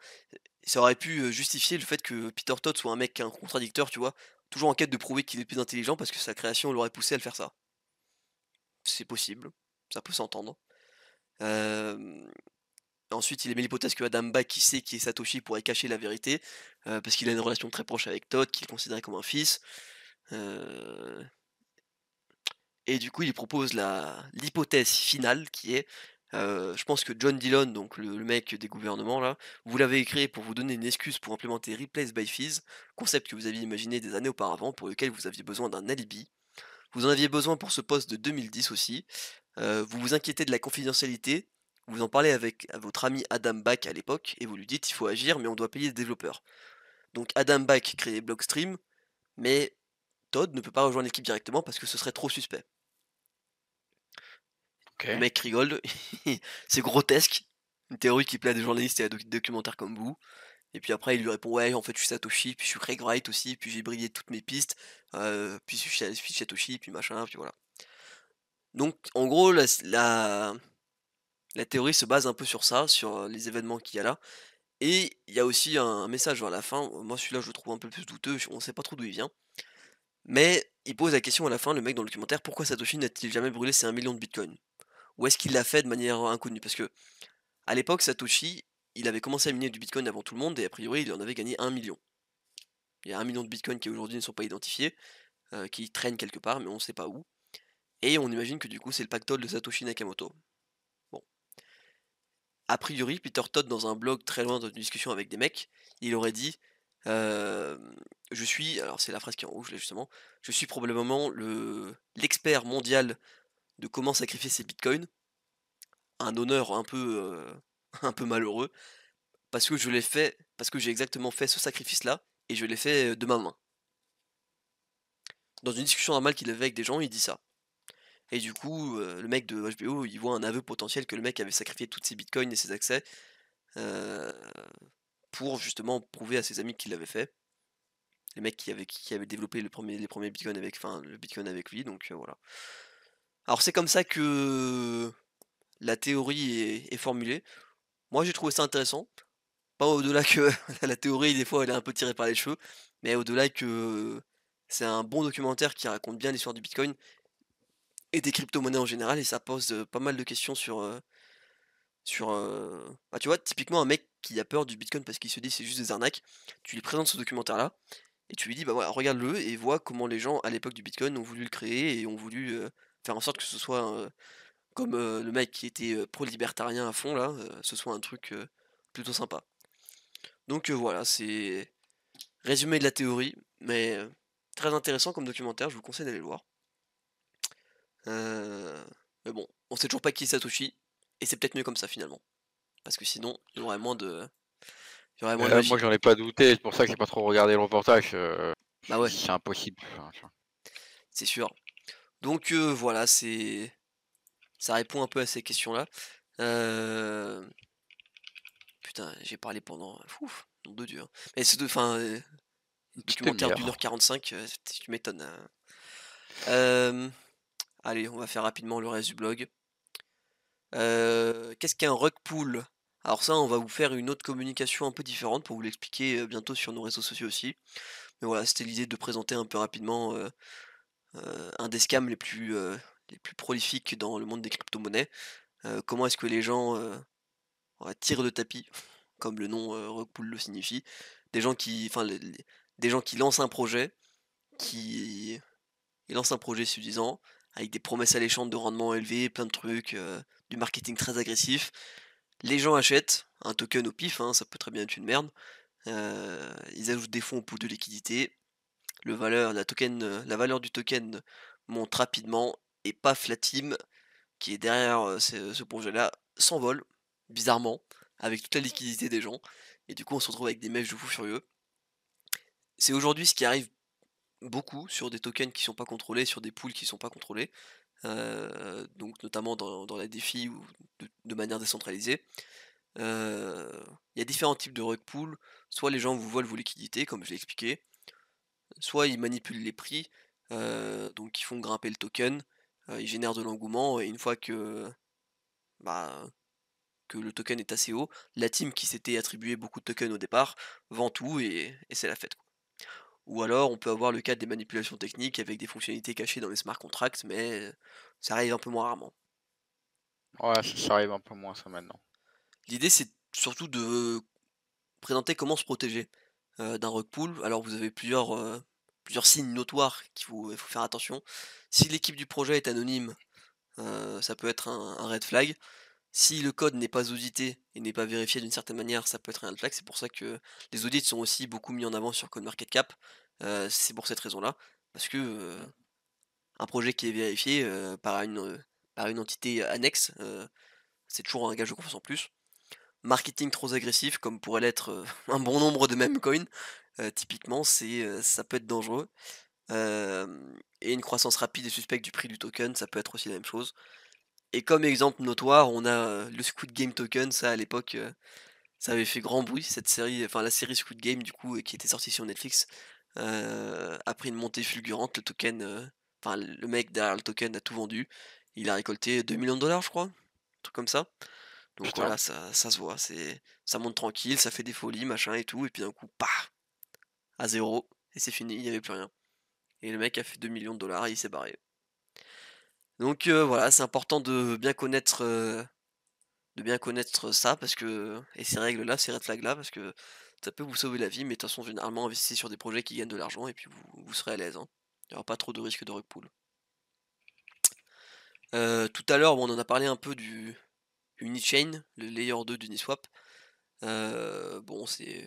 ça aurait pu, justifier le fait que Peter Todd soit un mec un contradicteur, tu vois? Toujours en quête de prouver qu'il est plus intelligent parce que sa création l'aurait poussé à le faire ça. C'est possible, ça peut s'entendre. Hem, ensuite, il émet l'hypothèse que Adam Back, qui sait qui est Satoshi, pourrait cacher la vérité, parce qu'il a une relation très proche avec Todd, qu'il considérait comme un fils. Heu et du coup, il propose la l'hypothèse finale qui est, je pense que John Dillon, donc le mec des gouvernements là, vous l'avez créé pour vous donner une excuse pour implémenter Replace by Fees, concept que vous aviez imaginé des années auparavant, pour lequel vous aviez besoin d'un alibi. Vous en aviez besoin pour ce poste de 2010 aussi. Vous vous inquiétez de la confidentialité, vous en parlez avec à votre ami Adam Back à l'époque et vous lui dites: «Il faut agir, mais on doit payer les développeurs». Donc Adam Back crée Blockstream, mais Todd ne peut pas rejoindre l'équipe directement parce que ce serait trop suspect. Le OK. mec rigole, c'est grotesque, une théorie qui plaît à des journalistes et à des documentaires comme vous. Et puis après il lui répond: «Ouais, en fait je suis Satoshi, puis je suis Craig Wright aussi, puis j'ai brillé toutes mes pistes, puis je suis Satoshi, puis machin, puis voilà». Donc en gros la théorie se base un peu sur ça, sur, les événements qu'il y a là et il y a aussi un message vers la fin, moi celui-là je le trouve un peu plus douteux, on sait pas trop d'où il vient. Mais il pose la question à la fin, le mec dans le documentaire: «Pourquoi Satoshi n'a-t-il jamais brûlé ses 1 000 000 de bitcoins?» Ou est-ce qu'il l'a fait de manière inconnue? Parce que à l'époque, Satoshi, il avait commencé à miner du bitcoin avant tout le monde et a priori, il en avait gagné 1 million. Il y a 1 million de bitcoins qui aujourd'hui ne sont pas identifiés, qui traînent quelque part, mais on ne sait pas où. Et on imagine que du coup, c'est le pactole de Satoshi Nakamoto. Bon. A priori, Peter Todd, dans un blog très loin d'une discussion avec des mecs, il aurait dit je suis, alors c'est la phrase qui est en rouge là justement, je suis probablement l'expert mondial de comment sacrifier ses bitcoins. Un honneur un peu, un peu malheureux. Parce que j'ai exactement fait ce sacrifice-là et je l'ai fait, de ma main. Dans une discussion normale qu'il avait avec des gens, il dit ça et du coup, le mec de HBO, il voit un aveu potentiel que le mec avait sacrifié toutes ses bitcoins et ses accès, heu, pour justement prouver à ses amis qu'il l'avait fait. Les mecs qui avaient développé les premiers bitcoins le bitcoin avec lui donc voilà. Alors c'est comme ça que la théorie est formulée. Moi j'ai trouvé ça intéressant. Pas au-delà que la théorie, des fois, elle est un peu tirée par les cheveux, mais au-delà que c'est un bon documentaire qui raconte bien l'histoire du bitcoin et des crypto-monnaies en général et ça pose, pas mal de questions bah, tu vois, typiquement un mec qui a peur du bitcoin parce qu'il se dit: «C'est juste des arnaques», tu lui présentes ce documentaire-là, et tu lui dis: «Bah, voilà, regarde-le et vois comment les gens à l'époque du Bitcoin ont voulu le créer et ont voulu, faire en sorte que ce soit, comme, le mec qui était, pro-libertarien à fond là, ce soit un truc, plutôt sympa». Donc voilà, c'est résumé de la théorie, mais très intéressant comme documentaire, je vous conseille d'aller le voir. Heu, mais bon, on sait toujours pas qui est Satoshi et c'est peut-être mieux comme ça finalement. Parce que sinon, il y aurait moins de Moi magie. j'en ai pas douté, c'est pour ça que j'ai pas trop regardé le reportage, je me Bah suis ouais, dit: «C'est impossible», enfin, tu vois? c'est sûr. Donc voilà, ça répond un peu à ces questions-là. Heu, putain, j'ai parlé pendant ouf, nom de Dieu, hein. Mais c'est de enfin, Une petite documentaire demi-heure. d'1 h 45, tu m'étonnes, Hem, allez, on va faire rapidement le reste du blog. Qu'est-ce qu'un rug pull? Alors ça, on va vous faire une autre communication un peu différente pour vous l'expliquer, bientôt sur nos réseaux sociaux aussi. Mais voilà, c'était l'idée de présenter un peu rapidement, un des scams les plus prolifiques dans le monde des crypto-monnaies. Comment est-ce que les gens, ouais, tirent le tapis, comme le nom, rug pull le signifie. Des gens qui enfin les des gens qui lancent un projet, qui ils lancent un projet soi-disant, avec des promesses alléchantes de rendement élevé, plein de trucs, du marketing très agressif. Les gens achètent un token au pif, hein, ça peut très bien être une merde. Ils ajoutent des fonds au pool de liquidité. La valeur du token monte rapidement et paf, la team qui est derrière, ce projet-là s'envole, bizarrement, avec toute la liquidité des gens et du coup, on se retrouve avec des mèches de fous furieux. C'est aujourd'hui ce qui arrive beaucoup sur des tokens qui sont pas contrôlés, sur des pools qui sont pas contrôlés, donc notamment dans la DeFi ou de manière décentralisée. Heu, il y a différents types de rug pull, soit les gens vous volent vos liquidités comme je l'ai expliqué, soit ils manipulent les prix, donc ils font grimper le token, ils génèrent de l'engouement et une fois bah, que le token est assez haut, la team qui s'était attribué beaucoup de tokens au départ vend tout et c'est la fête, quoi. Ou alors on peut avoir le cas des manipulations techniques avec des fonctionnalités cachées dans les smart contracts, mais ça arrive un peu moins rarement. Ouais, ça arrive un peu moins ça maintenant. L'idée c'est surtout de présenter comment se protéger, d'un rug pull. Alors vous avez plusieurs signes notoires il faut faire attention. Si l'équipe du projet est anonyme, ça peut être un red flag. Si le code n'est pas audité et n'est pas vérifié d'une certaine manière, ça peut être un red flag. C'est pour ça que les audits sont aussi beaucoup mis en avant sur CoinMarketCap. C'est pour cette raison-là, parce que, Mmh. un projet qui est vérifié, par une entité annexe, c'est toujours un gage de confiance en plus. Marketing trop agressif, comme pourrait l'être, un bon nombre de meme coins, typiquement, ça peut être dangereux. Et une croissance rapide et suspecte du prix du token, ça peut être aussi la même chose. Et comme exemple notoire, on a, le Squid Game token, ça à l'époque, ça avait fait grand bruit cette série, enfin la série Squid Game du coup, qui était sortie sur Netflix, a pris une montée fulgurante. Le token, enfin le mec derrière le token a tout vendu. Il a récolté 2 millions de dollars je crois? Un truc comme ça. Donc Putain, voilà, ça se voit, ça monte tranquille, ça fait des folies, machin et tout, et puis d'un coup, pah! À zéro et c'est fini, il y avait plus rien. Et le mec a fait 2 millions de dollars et il s'est barré. Donc voilà, c'est important de bien connaître ça parce que et ces règles-là, ces red flags-là, parce que ça peut vous sauver la vie, mais de toute façon, généralement, investissez sur des projets qui gagnent de l'argent et puis vous serez à l'aise, hein. Il y aura pas trop de risques de rug pull. Tout à l'heure, bon, on en a parlé un peu du Unichain, le layer 2 d'Uniswap. Bon, c'est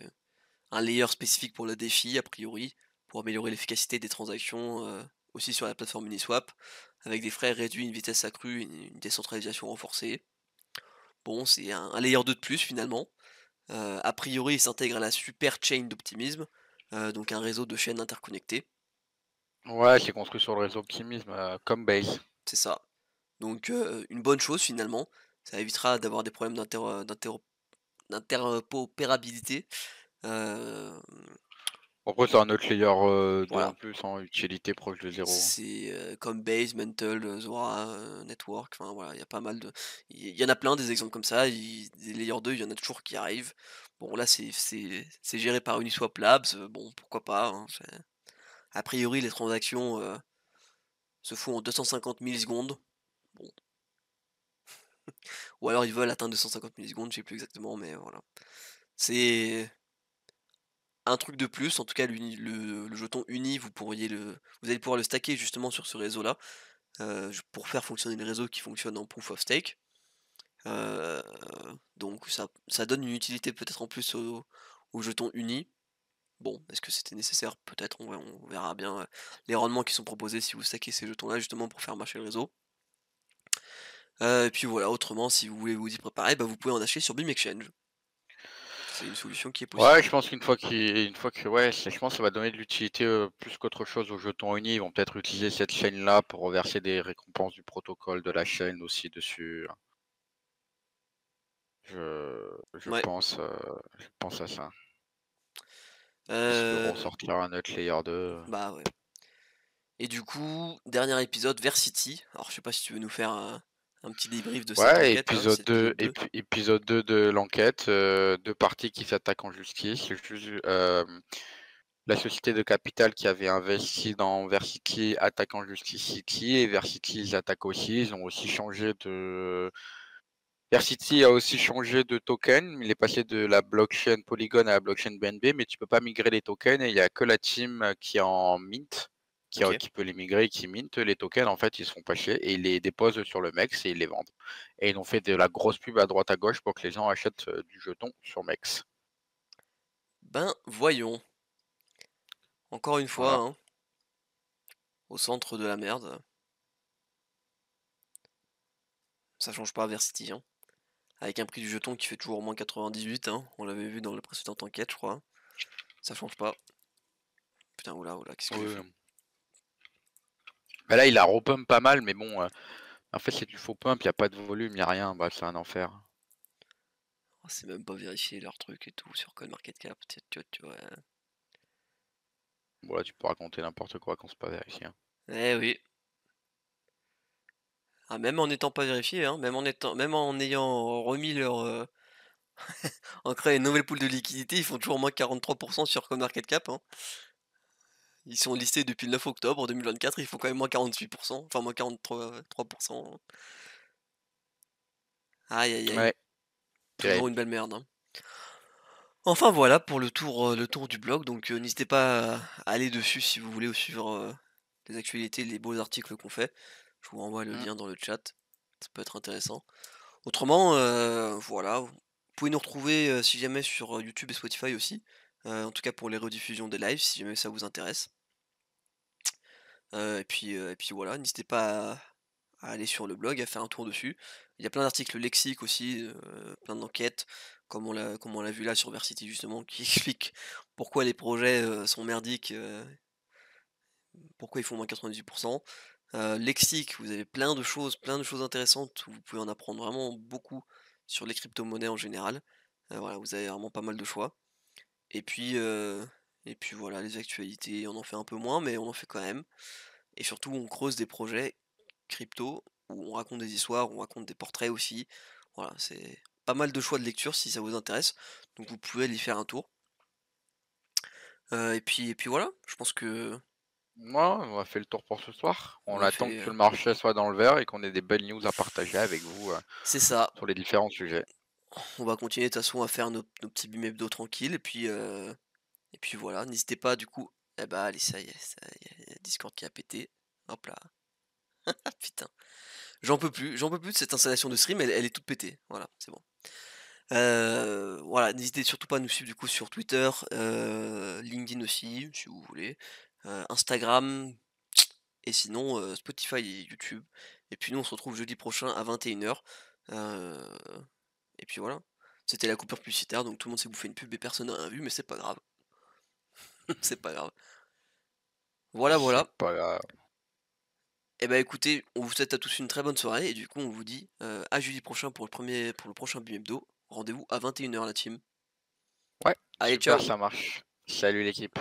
un layer spécifique pour la DeFi a priori, pour améliorer l'efficacité des transactions, aussi sur la plateforme Uniswap, avec des frais réduits, une vitesse accrue et une décentralisation renforcée. Bon, c'est un layer 2 de plus finalement. A priori, il s'intègre à la super chain d'Optimism, donc un réseau de chaînes interconnectées, ouais, c'est construit sur le réseau Optimism, comme Base. c'est ça. Donc une bonne chose finalement, ça évitera d'avoir des problèmes d'interopérabilité. Hem, Après c'est un autre layer, 2 en voilà. plus, en utilité proche de zéro. C'est, comme Base, Mantle, Zora, Network, enfin voilà, il y a pas mal de il y en a plein des exemples comme ça, des Layer 2, il y en a toujours qui arrivent. Bon là, c'est géré par Uniswap Labs, bon pourquoi pas, hein, a priori les transactions, se font en 250 millisecondes, bon, ou alors ils veulent atteindre 250 millisecondes, je sais plus exactement, mais voilà. C'est un truc de plus, en tout cas le jeton uni, vous allez pouvoir le stacker justement sur ce réseau-là, pour faire fonctionner le réseau qui fonctionne en proof of stake. Heu, donc ça donne une utilité peut-être en plus au jeton uni. Bon, est-ce que c'était nécessaire? Peut-être, on verra bien, les rendements qui sont proposés si vous stackez ces jetons-là justement pour faire marcher le réseau. Et puis voilà, autrement si vous voulez vous y préparer, bah, vous pouvez en acheter sur Beam Exchange. C'est une solution qui est Ouais, je possible. pense une fois que ouais, je pense que ça va donner de l'utilité, plus qu'autre chose aux jetons unis. Ils vont peut-être utiliser cette chaîne-là pour reverser des récompenses du protocole de la chaîne aussi dessus. Ouais, Je pense à ça. Essayer de heu, ressortir un autre layer 2. bah, ouais. Et du coup, dernier épisode, Versity. Alors je sais pas si tu veux nous faire un petit débrief de cette Ouais, enquête là, c'est l'épisode 2. épisode 2 de l'enquête, 2 parties qui s'attaquent en justice. La société de capital qui avait investi dans Versity attaque en justice City et Versity ils attaquent aussi. Ils ont aussi changé de Versity a aussi changé de token. Il est passé de la blockchain Polygon à la blockchain BNB, mais tu peux pas migrer les tokens et il y a que la team qui est en mint, OK. qui peut les migrer, qui mint les tokens. En fait, ils se font pas chier et ils les déposent sur le MEX et ils les vendent. Et ils ont fait de la grosse pub à droite à gauche pour que les gens achètent du jeton sur MEX. Ben, voyons. Encore une fois, Voilà. hein, au centre de la merde. Ça change pas Versity, hein. Avec un prix du jeton qui fait toujours au moins 98, hein. On l'avait vu dans la précédente enquête, je crois. Ça change pas. Putain, oula, oula, qu'est-ce que j'ai fait? Oui. Bah là, il a repump pas mal, mais bon, en fait, c'est du faux pump, il y a pas de volume, il y a rien. Bah, c'est un enfer. Oh, c'est même pas vérifié leur truc et tout sur CoinMarketCap. Tu vois. Bon, là, tu peux raconter n'importe quoi quand c'est pas vérifié, hein. Eh oui. Ah, même en n'étant pas vérifié, hein, même en ayant remis en créant une nouvelle pool de liquidité, ils font toujours moins 43% sur CoinMarketCap, hein. Ils sont listés depuis le 9 octobre 2024, ils font quand même moins 48%, enfin moins 43%. Aïe aïe aïe, Ouais, toujours une terrible. belle merde, hein. Enfin voilà pour le tour du blog, donc n'hésitez pas à aller dessus si vous voulez suivre les actualités, les beaux articles qu'on fait. Je vous renvoie le Mmh. lien dans le chat, ça peut être intéressant. Autrement, voilà, vous pouvez nous retrouver si jamais sur YouTube et Spotify aussi, en tout cas pour les rediffusions des lives, si jamais ça vous intéresse. Et puis voilà, n'hésitez pas à aller sur le blog, à faire un tour dessus. Il y a plein d'articles lexiques aussi, plein d'enquêtes, comme on l'a vu là sur Versity justement, qui expliquent pourquoi les projets, sont merdiques, pourquoi ils font moins 98%. Lexique, vous avez plein de choses intéressantes où vous pouvez en apprendre vraiment beaucoup sur les crypto-monnaies en général. Voilà, vous avez vraiment pas mal de choix. Et puis, heu et puis voilà, les actualités, on en fait un peu moins, mais on en fait quand même. Et surtout, on creuse des projets crypto où on raconte des histoires, où on raconte des portraits aussi. Voilà, c'est pas mal de choix de lecture si ça vous intéresse. Donc vous pouvez aller y faire un tour. Et puis voilà, je pense que Mouais, on a fait le tour pour ce soir. on On a attend fait, que le marché soit dans le vert et qu'on ait des belles news à partager avec vous, c'est ça. sur les différents sujets. On va continuer de toute façon à faire nos petits bim hebdo tranquilles et puis voilà. N'hésitez pas du coup, eh bah, allez ça y est, Discord qui a pété. Hop là. Ah putain, j'en peux plus de cette installation de stream, elle est toute pétée. Voilà, c'est bon. Voilà, n'hésitez surtout pas à nous suivre du coup sur Twitter, LinkedIn aussi, si vous voulez, Instagram et sinon, Spotify et YouTube. Et puis nous, on se retrouve jeudi prochain à 21h. Heu et puis voilà. C'était la coupure publicitaire, donc tout le monde s'est bouffé une pub et personne n'a rien vu, mais c'est pas grave, c'est pas grave. Voilà, C'est voilà. pas grave. Et bah, écoutez, on vous souhaite à tous une très bonne soirée et du coup, on vous dit, à jeudi prochain pour le prochain Bimebdo. Rendez-vous à 21h la team. Ouais, Allez, super, ciao! ça marche. Salut l'équipe.